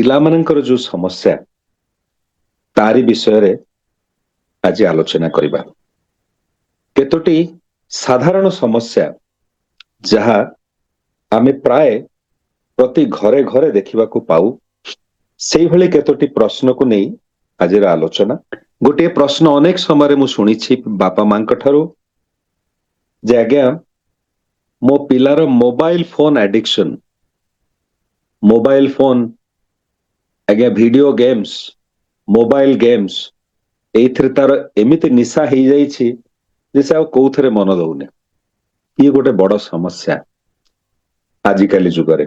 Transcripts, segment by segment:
ପିଲାମାନଙ୍କର ଯୋଉ ସମସ୍ୟା ତାରି ବିଷୟରେ ଆଜି ଆଲୋଚନା କରିବା। କେତୋଟି ସାଧାରଣ ସମସ୍ୟା ଯାହା ଆମେ ପ୍ରାୟ ପ୍ରତି ଘରେ ଘରେ ଦେଖିବାକୁ ପାଉ, ସେଇଭଳି କେତୋଟି ପ୍ରଶ୍ନକୁ ନେଇ ଆଜିର ଆଲୋଚନା। ଗୋଟିଏ ପ୍ରଶ୍ନ ଅନେକ ସମୟରେ ମୁଁ ଶୁଣିଛି ବାପା ମାଙ୍କ ଠାରୁ ଯେ ଆଜ୍ଞା ମୋ ପିଲାର mobile phone addiction, mobile phone ଆଜ୍ଞା ଭିଡିଓ ଗେମ୍ସ, ମୋବାଇଲ ଗେମ୍ସ ଏଇଥିରେ ତାର ଏମିତି ନିଶା ହେଇଯାଇଛି ଯେ ସେ ଆଉ କୋଉଥିରେ ମନ ଦଉନି। ଇଏ ଗୋଟେ ବଡ ସମସ୍ୟା ଆଜିକାଲି ଯୁଗରେ।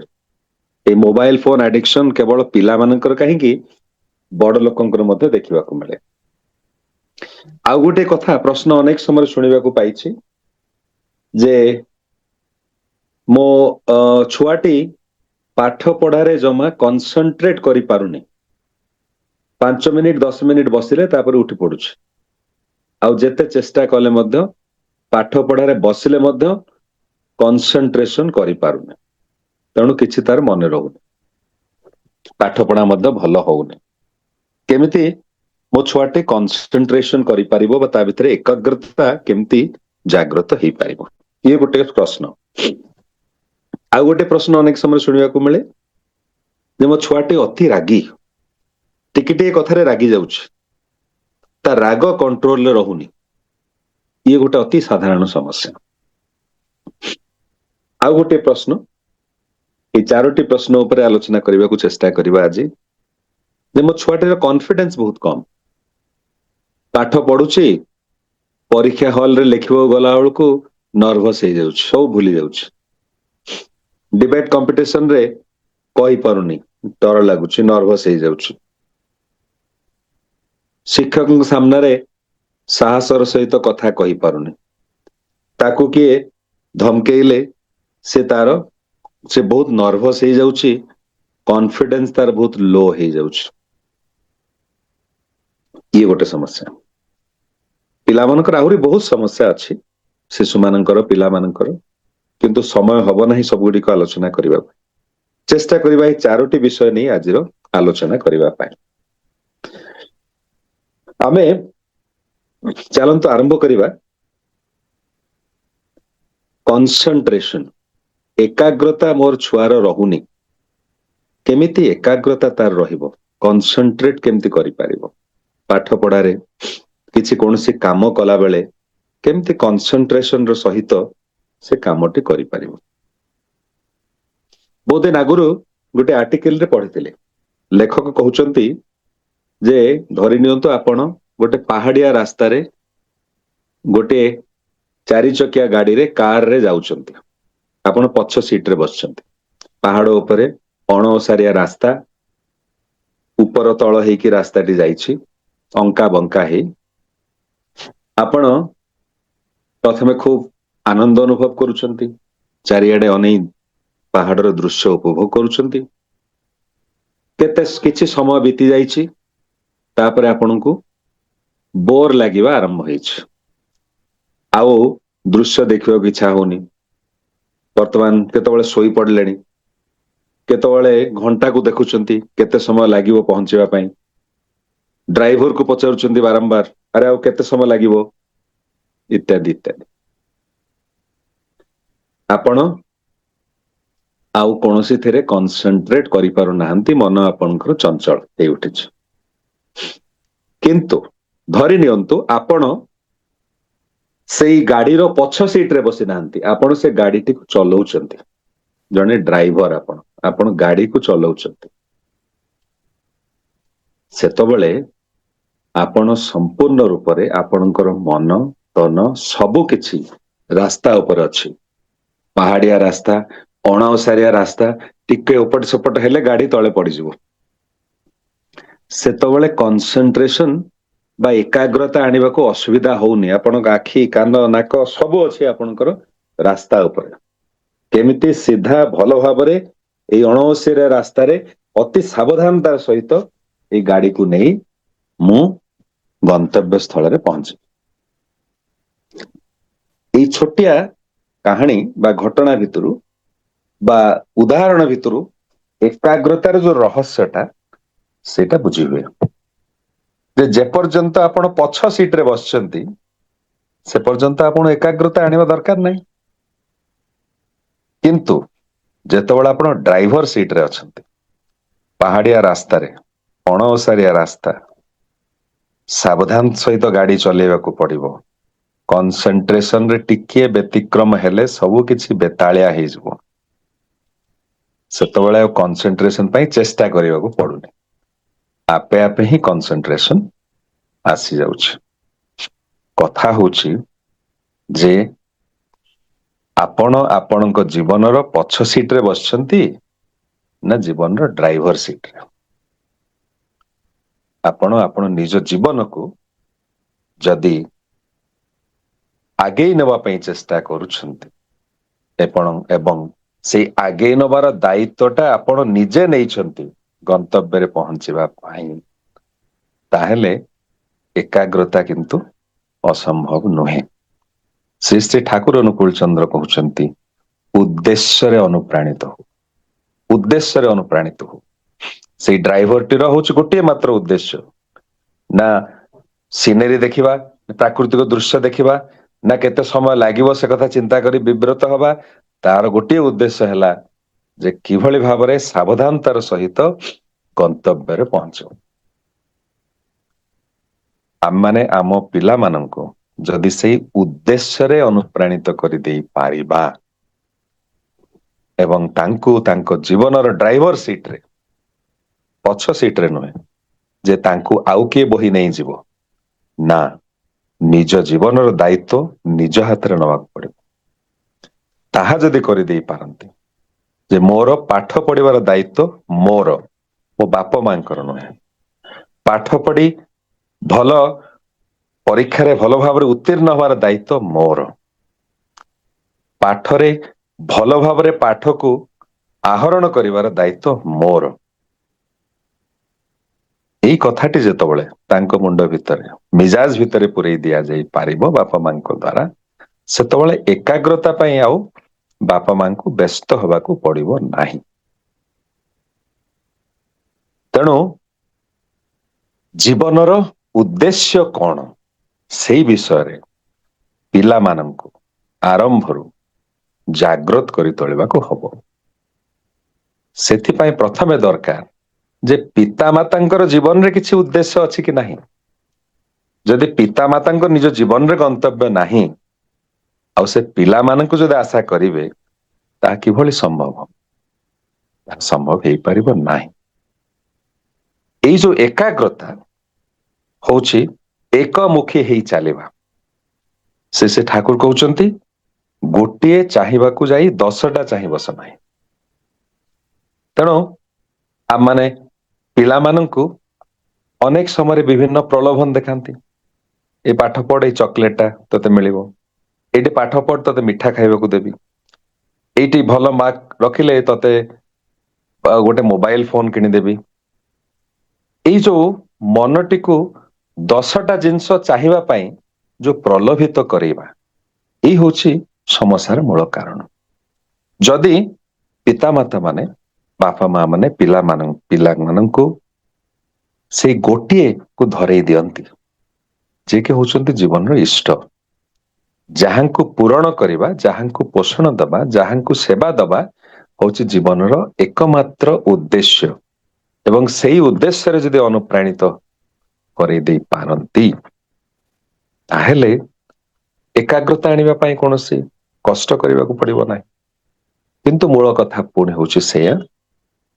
এই ମୋବାଇଲ ଫୋନ ଆଡିକ୍ସନ କେବଳ ପିଲାମାନଙ୍କର କାହିଁକି, ବଡ ଲୋକଙ୍କର ମଧ୍ୟ ଦେଖିବାକୁ ମିଳେ। ଆଉ ଗୋଟେ କଥା ପ୍ରଶ୍ନ ଅନେକ ସମୟରେ ଶୁଣିବାକୁ ପାଇଛି ଯେ ମୋ ଛୁଆଟି ପାଠ ପଢାରେ ଜମା କନସେନଟ୍ରେଟ କରିପାରୁନି। 5 ମିନିଟ 10 ମିନିଟ ବସିଲେ ତାପରେ ଉଠି ପଡୁଛି। ଆଉ ଯେତେ ଚେଷ୍ଟା କଲେ ମଧ୍ୟ ପାଠ ପଢାରେ ବସିଲେ ମଧ୍ୟ କନସେନଟ୍ରେସନ କରିପାରୁନି। ତେଣୁ କିଛି ତାର ମନେ ରହୁନି, ପାଠ ପଢା ମଧ୍ୟ ଭଲ ହଉନି। କେମିତି ମୋ ଛୁଆଟି କନସେନଟ୍ରେସନ କରିପାରିବ ବା ତା ଭିତରେ ଏକାଗ୍ରତା କେମିତି ଜାଗ୍ରତ ହେଇପାରିବ, ଇଏ ଗୋଟେ ପ୍ରଶ୍ନ। ଆଉ ଗୋଟେ ପ୍ରଶ୍ନ ଅନେକ ସମୟ ଶୁଣିବାକୁ ମିଳେ ଯେ ମୋ ଛୁଆଟି ଅତି ରାଗି, ଟିକେ ଟିକେ କଥାରେ ରାଗି ଯାଉଛି, ତା ରାଗ କଣ୍ଟ୍ରୋଲରେ ରହୁନି। ଇଏ ଗୋଟେ ଅତି ସାଧାରଣ ସମସ୍ୟା। ଆଉ ଗୋଟେ ପ୍ରଶ୍ନ, এই ଚାରୋଟି ପ୍ରଶ୍ନ ଉପରେ ଆଲୋଚନା କରିବାକୁ ଚେଷ୍ଟା କରିବା ଆଜି। ଯେ ମୋ ଛୁଆଟିର କନଫିଡେନ୍ସ ବହୁତ କମ୍, ପାଠ ପଢୁଛି, ପରୀକ୍ଷା ହଲରେ ଲେଖିବାକୁ ଗଲା ବେଳକୁ ନର୍ଭସ ହେଇଯାଉଛି, ସବୁ ଭୁଲି ଯାଉଛି। ଡିବେଟ କମ୍ପିଟିସନରେ କହିପାରୁନି, ଡର ଲାଗୁଛି, ନର୍ଭସ ହେଇଯାଉଛି। ଶିକ୍ଷକଙ୍କ ସାମ୍ନାରେ ସାହସର ସହିତ କଥା କହିପାରୁନି। ତାକୁ କିଏ ଧମକେଇଲେ ସେ ବହୁତ ନର୍ଭସ ହେଇଯାଉଛି, କନଫିଡେନ୍ସ ତାର ବହୁତ ଲୋ ହେଇଯାଉଛି। ଇଏ ଗୋଟେ ସମସ୍ୟା। ପିଲାମାନଙ୍କର ଆହୁରି ବହୁତ ସମସ୍ୟା ଅଛି, ଶିଶୁମାନଙ୍କର, ପିଲାମାନଙ୍କର, କିନ୍ତୁ ସମୟ ହବ ନାହିଁ ସବୁଗୁଡ଼ିକ ଆଲୋଚନା କରିବାକୁ। ଚେଷ୍ଟା କରିବା ଏହି ଚାରୋଟି ବିଷୟ ନେଇ ଆଜିର ଆଲୋଚନା କରିବା ପାଇଁ। ଆମେ ଚାଲନ୍ତୁ ଆରମ୍ଭ କରିବା। କନସେନଟ୍ରେସନ, ଏକାଗ୍ରତା ମୋର ଛୁଆର ରହୁନି, କେମିତି ଏକାଗ୍ରତା ତାର ରହିବ, କନସେନଟ୍ରେଟ କେମିତି କରିପାରିବ, ପାଠ ପଢାରେ କିଛି କୌଣସି କାମ କଲା ବେଳେ କେମିତି କନସେନଟ୍ରେସନ ର ସହିତ ସେ କାମଟି କରିପାରିବ। ବହୁତ ଦିନ ଆଗରୁ ଗୋଟେ ଆର୍ଟିକଲରେ ପଢିଥିଲେ, ଲେଖକ କହୁଛନ୍ତି ଯେ ଧରି ନିଅନ୍ତୁ ଆପଣ ଗୋଟେ ପାହାଡିଆ ରାସ୍ତାରେ ଗୋଟେ 4 ଚକିଆ ଗାଡିରେ, କାରରେ ଯାଉଛନ୍ତି। ଆପଣ ପଛ ସିଟରେ ବସିଛନ୍ତି। ପାହାଡ ଉପରେ ଅଣଓସାରିଆ ରାସ୍ତା, ଉପର ତଳ ହେଇକି ରାସ୍ତାଟି ଯାଇଛି, ଅଙ୍କା ବଙ୍କା ହେଇ। ଆପଣ ପ୍ରଥମେ ଖୁବ ଆନନ୍ଦ ଅନୁଭବ କରୁଛନ୍ତି, ଚାରିଆଡେ ଅନେଇ ପାହାଡର ଦୃଶ୍ୟ ଉପଭୋଗ କରୁଛନ୍ତି। କିଛି ସମୟ ବିତି ଯାଇଛି, ତାପରେ ଆପଣଙ୍କୁ ବୋର ଲାଗିବା ଆରମ୍ଭ ହେଇଛି। ଆଉ ଦୃଶ୍ୟ ଦେଖିବାକୁ ଇଚ୍ଛା ହଉନି। ବର୍ତ୍ତମାନ କେତେବେଳେ ଶୋଇ ପଡିଲେଣି, କେତେବେଳେ ଘଣ୍ଟାକୁ ଦେଖୁଛନ୍ତି କେତେ ସମୟ ଲାଗିବ ପହଞ୍ଚିବା ପାଇଁ। ଡ୍ରାଇଭରକୁ ପଚାରୁଛନ୍ତି ବାରମ୍ବାର, ଆରେ ଆଉ କେତେ ସମୟ ଲାଗିବ, ଇତ୍ୟାଦି ଇତ୍ୟାଦି। ଆପଣ ଆଉ କୌଣସିଥିରେ କନସେନଟ୍ରେଟ କରିପାରୁନାହାନ୍ତି, ମନ ଆପଣଙ୍କର ଚଞ୍ଚଳ ହେଇ ଉଠିଛି। କିନ୍ତୁ ଧରି ନିଅନ୍ତୁ ଆପଣ ସେଇ ଗାଡିର ପଛ ସିଟରେ ବସି ନାହାନ୍ତି, ଆପଣ ସେ ଗାଡିଟିକୁ ଚଲଉଛନ୍ତି, ଜଣେ ଡ୍ରାଇଭର, ଆପଣ ଗାଡିକୁ ଚଲଉଛନ୍ତି। ସେତେବେଳେ ଆପଣ ସମ୍ପୂର୍ଣ୍ଣ ରୂପରେ ଆପଣଙ୍କର ମନ, ତନ ସବୁ କିଛି ରାସ୍ତା ଉପରେ ଅଛି। ପାହାଡିଆ ରାସ୍ତା, ଅଣଓସାରିଆ ରାସ୍ତା, ଟିକେ ଏପଟ ସେପଟ ହେଲେ ଗାଡି ତଳେ ପଡିଯିବ। ସେତେବେଳେ କନସେନଟ୍ରେସନ ବା ଏକାଗ୍ରତା ଆଣିବାକୁ ଅସୁବିଧା ହଉନି। ଆପଣଙ୍କ ଆଖି, କାନ, ନାକ ସବୁ ଅଛି ଆପଣଙ୍କର ରାସ୍ତା ଉପରେ। କେମିତି ସିଧା ଭଲ ଭାବରେ ଏଇ ଅଣଓସାରିଆ ରାସ୍ତାରେ ଅତି ସାବଧାନତାର ସହିତ ଏଇ ଗାଡିକୁ ନେଇ ମୁଁ ଗନ୍ତବ୍ୟ ସ୍ଥଳରେ ପହଞ୍ଚିବି। ଏଇ ଛୋଟିଆ କାହାଣୀ ବା ଘଟଣା ଭିତରୁ ବା ଉଦାହରଣ ଭିତରୁ ଏକାଗ୍ରତାର ଯୋଉ ରହସ୍ୟଟା ସେଇଟା ବୁଝି ହୁଏ ଯେ ଯେପର୍ଯ୍ୟନ୍ତ ଆପଣ ପଛ ସିଟରେ ବସିଛନ୍ତି ସେ ପର୍ଯ୍ୟନ୍ତ ଆପଣ ଏକାଗ୍ରତା ଆଣିବା ଦରକାର ନାହିଁ। କିନ୍ତୁ ଯେତେବେଳେ ଆପଣ ଡ୍ରାଇଭର ସିଟରେ ଅଛନ୍ତି, ପାହାଡିଆ ରାସ୍ତାରେ, ଅଣଓସାରିଆ ରାସ୍ତା, ସାବଧାନ ସହିତ ଗାଡି ଚଲେଇବାକୁ ପଡିବ, କନସେଣ୍ଟ୍ରେସନରେ ଟିକିଏ ବ୍ୟତିକ୍ରମ ହେଲେ ସବୁ କିଛି ବେତାଳିଆ ହେଇଯିବ, ସେତେବେଳେ ଆଉ କନସେଣ୍ଟ୍ରେସନ ପାଇଁ ଚେଷ୍ଟା କରିବାକୁ ପଡୁନି, ଆପେ ଆପେ ହିଁ କନସେଣ୍ଟ୍ରେସନ ଆସିଯାଉଛି। କଥା ହଉଛି ଯେ ଆପଣ ଆପଣଙ୍କ ଜୀବନର ପଛ ସିଟରେ ବସିଛନ୍ତି ନା ଜୀବନର ଡ୍ରାଇଭର ସିଟରେ? ଆପଣ ଆପଣ ନିଜ ଜୀବନକୁ ଯଦି ଆଗେଇ ନେବା ପାଇଁ ଚେଷ୍ଟା କରୁଛନ୍ତି ଏବଂ ସେଇ ଆଗେଇ ନେବାର ଦାୟିତ୍ୱଟା ଆପଣ ନିଜେ ନେଇଛନ୍ତି ଗନ୍ତବ୍ୟରେ ପହଞ୍ଚିବା ପାଇଁ, ତାହେଲେ ଏକାଗ୍ରତା କିନ୍ତୁ ଅସମ୍ଭବ ନୁହେଁ। ଶ୍ରୀ ଶ୍ରୀ ଠାକୁର ଅନୁକୂଳ ଚନ୍ଦ୍ର କହୁଛନ୍ତି ଉଦ୍ଦେଶ୍ୟରେ ଅନୁପ୍ରାଣିତ ହଉ, ଉଦ୍ଦେଶ୍ୟରେ ଅନୁପ୍ରାଣିତ ହଉ। ସେଇ ଡ୍ରାଇଭରଟିର ହଉଛି ଗୋଟିଏ ମାତ୍ର ଉଦ୍ଦେଶ୍ୟ, ନା ସିନେରୀ ଦେଖିବା, ପ୍ରାକୃତିକ ଦୃଶ୍ୟ ଦେଖିବା, ନା କେତେ ସମୟ ଲାଗିବ ସେ କଥା ଚିନ୍ତା କରି ବିବ୍ରତ ହବା। ତାର ଗୋଟିଏ ଉଦ୍ଦେଶ୍ୟ ହେଲା ଯେ କିଭଳି ଭାବରେ ସାବଧାନତାର ସହିତ ଗନ୍ତବ୍ୟରେ ପହଞ୍ଚିବ। ଆମମାନେ ଆମ ପିଲାମାନଙ୍କୁ ଯଦି ସେଇ ଉଦ୍ଦେଶ୍ୟରେ ଅନୁପ୍ରାଣିତ କରିଦେଇ ପାରିବା ଏବଂ ତାଙ୍କୁ ତାଙ୍କ ଜୀବନର ଡ୍ରାଇଭର ସିଟରେ, ପଛ ସିଟରେ ନୁହେଁ ଯେ ତାଙ୍କୁ ଆଉ କିଏ ବୋହି ନେଇଯିବ, ନା ନିଜ ଜୀବନର ଦାୟିତ୍ୱ ନିଜ ହାତରେ ନେବାକୁ ପଡିବ। ତାହା ଯଦି କରିଦେଇ ପାରନ୍ତି ଯେ ମୋର ପାଠ ପଢିବାର ଦାୟିତ୍ୱ ମୋର, ମୋ ବାପା ମାଙ୍କର ନୁହେଁ, ପାଠ ପଢି ଭଲ ପରୀକ୍ଷାରେ ଭଲ ଭାବରେ ଉତ୍ତୀର୍ଣ୍ଣ ହବାର ଦାୟିତ୍ୱ ମୋର, ପାଠରେ ଭଲ ଭାବରେ ପାଠକୁ ଆହରଣ କରିବାର ଦାୟିତ୍ୱ ମୋର। ଏଇ କଥାଟି ଯେତେବେଳେ ତାଙ୍କ ମୁଣ୍ଡ ଭିତରେ, ମିଜାଜ ଭିତରେ ପୁରେଇ ଦିଆଯାଇ ପାରିବ ବାପା ମାଙ୍କ ଦ୍ଵାରା, ସେତେବେଳେ ଏକାଗ୍ରତା ପାଇଁ ଆଉ ବାପା ମାଙ୍କୁ ବ୍ୟସ୍ତ ହେବାକୁ ପଡିବ ନାହିଁ। ତେଣୁ ଜୀବନର ଉଦ୍ଦେଶ୍ୟ କଣ ସେଇ ବିଷୟରେ ପିଲାମାନଙ୍କୁ ଆରମ୍ଭରୁ ଜାଗ୍ରତ କରି ତୋଳିବାକୁ ହବ। ସେଥିପାଇଁ ପ୍ରଥମେ ଦରକାର ଯେ ପିତାମାତାଙ୍କର ଜୀବନରେ କିଛି ଉଦ୍ଦେଶ୍ୟ ଅଛି କି ନାହିଁ। ଯଦି ପିତାମାତାଙ୍କ ନିଜ ଜୀବନରେ ଗନ୍ତବ୍ୟ ନାହିଁ ଆଉ ସେ ପିଲାମାନଙ୍କୁ ଯଦି ଆଶା କରିବେ, ତାହା କିଭଳି ସମ୍ଭବ? ତାହା ସମ୍ଭବ ହେଇପାରିବ ନାହିଁ। ଏଇ ଯୋଉ ଏକାଗ୍ରତା ହଉଛି ଏକମୁଖୀ ହେଇ ଚାଲିବା। ସେ ଠାକୁର କହୁଛନ୍ତି ଗୋଟିଏ ଚାହିଁବାକୁ ଯାଇ 10ଟା ଚାହିଁ ବସ ନାହିଁ। ତେଣୁ ଆମମାନେ ପିଲାମାନଙ୍କୁ ଅନେକ ସମୟରେ ବିଭିନ୍ନ ପ୍ରଲୋଭନ ଦେଖାନ୍ତି। ଏଇ ପାଠ ପଢ, ଏଇ ଚକୋଲେଟ ଟା ତତେ ମିଳିବ, ଏଇଠି ପାଠ ପଢ ତତେ ମିଠା ଖାଇବାକୁ ଦେବି, ଏଇଠି ଭଲ ମାର୍କ ରଖିଲେ ତତେ ଗୋଟେ ମୋବାଇଲ ଫୋନ କିଣିଦେବି। ଏଇ ଯୋଉ ମନଟିକୁ 10ଟା ଜିନିଷ ଚାହିଁବା ପାଇଁ ଯୋଉ ପ୍ରଲୋଭିତ କରେଇବା, ଏଇ ହଉଛି ସମସ୍ୟାର ମୂଳ କାରଣ। ଯଦି ପିତାମାତା ମାନେ, ବାପା ମା ମାନେ ପିଲାମାନଙ୍କୁ ସେଇ ଗୋଟିଏ କୁ ଧରେଇ ଦିଅନ୍ତି, ଯିଏକି ହଉଛନ୍ତି ଜୀବନର ଇଷ୍ଟ, ଯାହାଙ୍କୁ ପୂରଣ କରିବା, ଯାହାଙ୍କୁ ପୋଷଣ ଦବା, ଯାହାଙ୍କୁ ସେବା ଦବା ହଉଛି ଜୀବନର ଏକମାତ୍ର ଉଦ୍ଦେଶ୍ୟ, ଏବଂ ସେଇ ଉଦ୍ଦେଶ୍ୟରେ ଯଦି ଅନୁପ୍ରାଣିତ କରେଇ ଦେଇ ପାରନ୍ତି, ତାହେଲେ ଏକାଗ୍ରତା ଆଣିବା ପାଇଁ କୌଣସି କଷ୍ଟ କରିବାକୁ ପଡିବ ନାହିଁ। କିନ୍ତୁ ମୂଳ କଥା ପୁଣି ହଉଛି ସେଇଆ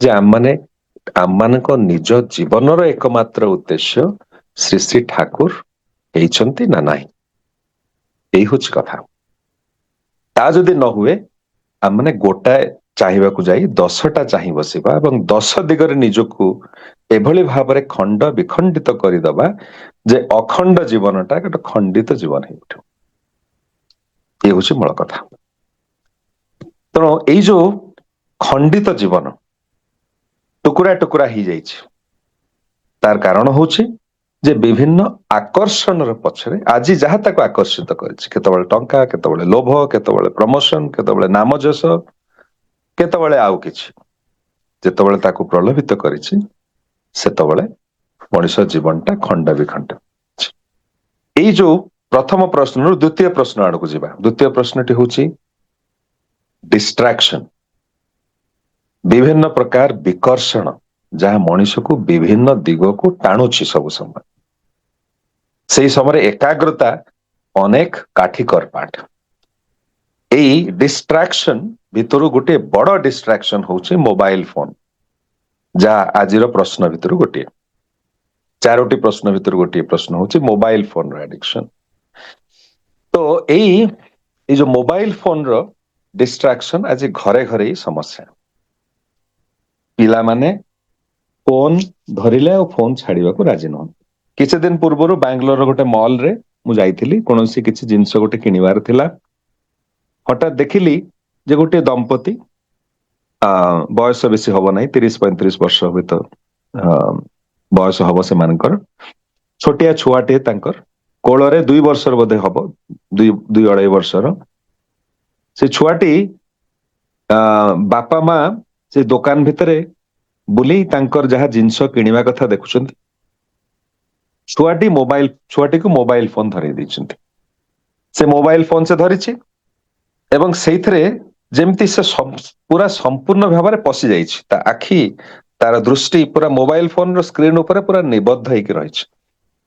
ଯେ ଆମମାନଙ୍କ ନିଜ ଜୀବନର ଏକମାତ୍ର ଉଦ୍ଦେଶ୍ୟ ଶ୍ରୀ ଶ୍ରୀ ଠାକୁର ହେଇଛନ୍ତି ନା ନାହିଁ, ଏଇ ହଉଛି କଥା। ତା ଯଦି ନ ହୁଏ, ଆମମାନେ ଗୋଟାଏ ଚାହିଁବାକୁ ଯାଇ 10ଟା ଚାହିଁ ବସିବା ଏବଂ 10 ଦିଗରେ ନିଜକୁ ଏଭଳି ଭାବରେ ଖଣ୍ଡ ବିଖଣ୍ଡିତ କରିଦବା ଯେ ଅଖଣ୍ଡ ଜୀବନଟା ଗୋଟେ ଖଣ୍ଡିତ ଜୀବନ ହେଇଉଠିବ। ଇଏ ହଉଛି ମୂଳ କଥା। ତେଣୁ ଏଇ ଯୋଉ ଖଣ୍ଡିତ ଜୀବନ, ଟୁକୁରା ଟୁକୁରା ହେଇଯାଇଛି, ତାର କାରଣ ହଉଛି ଯେ ବିଭିନ୍ନ ଆକର୍ଷଣର ପଛରେ ଆଜି ଯାହା ତାକୁ ଆକର୍ଷିତ କରିଛି, କେତେବେଳେ ଟଙ୍କା, କେତେବେଳେ ଲୋଭ, କେତେବେଳେ ପ୍ରମୋସନ, କେତେବେଳେ ନାମଯଶ, କେତେବେଳେ ଆଉ କିଛି, ଯେତେବେଳେ ତାକୁ ପ୍ରଲୋଭିତ କରିଛି, ସେତେବେଳେ ମଣିଷ ଜୀବନଟା ଖଣ୍ଡ ବିଖଣ୍ଡ। ଏଇ ଯୋଉ ପ୍ରଥମ ପ୍ରଶ୍ନରୁ ଦ୍ୱିତୀୟ ପ୍ରଶ୍ନ ଆଡକୁ ଯିବା। ଦ୍ୱିତୀୟ ପ୍ରଶ୍ନଟି ହଉଛି ଡିଷ୍ଟ୍ରାକ୍ସନ, ବିଭିନ୍ନ ପ୍ରକାର ବିକର୍ଷଣ ଯାହା ମଣିଷକୁ ବିଭିନ୍ନ ଦିଗକୁ ଟାଣୁଛି ସବୁ ସମୟ। ସେଇ ସମୟରେ ଏକାଗ୍ରତା ଅନେକ କାଠିକର ପାଠ। ଏଇ ଡିଷ୍ଟ୍ରାକ୍ସନ ଭିତରୁ ଗୋଟିଏ ବଡ ଡିଷ୍ଟ୍ରାକ୍ସନ ହଉଛି ମୋବାଇଲ ଫୋନ, ଯାହା ଆଜିର ପ୍ରଶ୍ନ ଭିତରୁ ଗୋଟିଏ। ଚାରୋଟି ପ୍ରଶ୍ନ ଭିତରୁ ଗୋଟିଏ ପ୍ରଶ୍ନ ହଉଛି ମୋବାଇଲ ଫୋନର ଆଡିକ୍ସନ। ତ ଏଇ ଯୋଉ ମୋବାଇଲ ଫୋନର ଡିଷ୍ଟ୍ରାକ୍ସନ ଆଜି ଘରେ ଘରେ ହିଁ ସମସ୍ୟା। ପିଲାମାନେ ଫୋନ ଧରିଲେ ଆଉ ଫୋନ ଛାଡିବାକୁ ରାଜି ନୁହନ୍ତି। କିଛି ଦିନ ପୂର୍ବରୁ ବାଙ୍ଗାଲୋରର ଗୋଟେ ମଲରେ ମୁଁ ଯାଇଥିଲି, କୌଣସି କିଛି ଜିନିଷ ଗୋଟେ କିଣିବାର ଥିଲା। ହଠାତ୍ ଦେଖିଲି ଯେ ଗୋଟିଏ ଦମ୍ପତି, ବୟସ ବେଶୀ ହବ ନାହିଁ, 30-35 ବର୍ଷ ଭିତରେ ବୟସ ହବ ସେମାନଙ୍କର। ଛୋଟିଆ ଛୁଆଟିଏ ତାଙ୍କର କୋଳରେ, 2 ବର୍ଷର ବୋଧେ ହବ, 2-2.5 ବର୍ଷର। ସେ ଛୁଆଟି ବାପା ମା ସେ ଦୋକାନ ଭିତରେ ବୁଲି ତାଙ୍କର ଯାହା ଜିନିଷ କିଣିବା କଥା ଦେଖୁଛନ୍ତି। ଛୁଆଟିକୁ ମୋବାଇଲ ଫୋନ ଧରେଇ ଦେଇଛନ୍ତି। ସେ ମୋବାଇଲ ଫୋନ ସେ ଧରିଛି ଏବଂ ସେଇଥିରେ ଯେମିତି ସେ ପୁରା ସମ୍ପୂର୍ଣ୍ଣ ଭାବରେ ପଶି ଯାଇଛି। ତା ଆଖି, ତାର ଦୃଷ୍ଟି ପୁରା ମୋବାଇଲ ଫୋନର ସ୍କ୍ରିନ ଉପରେ ପୁରା ନିବଦ୍ଧ ହେଇକି ରହିଛି,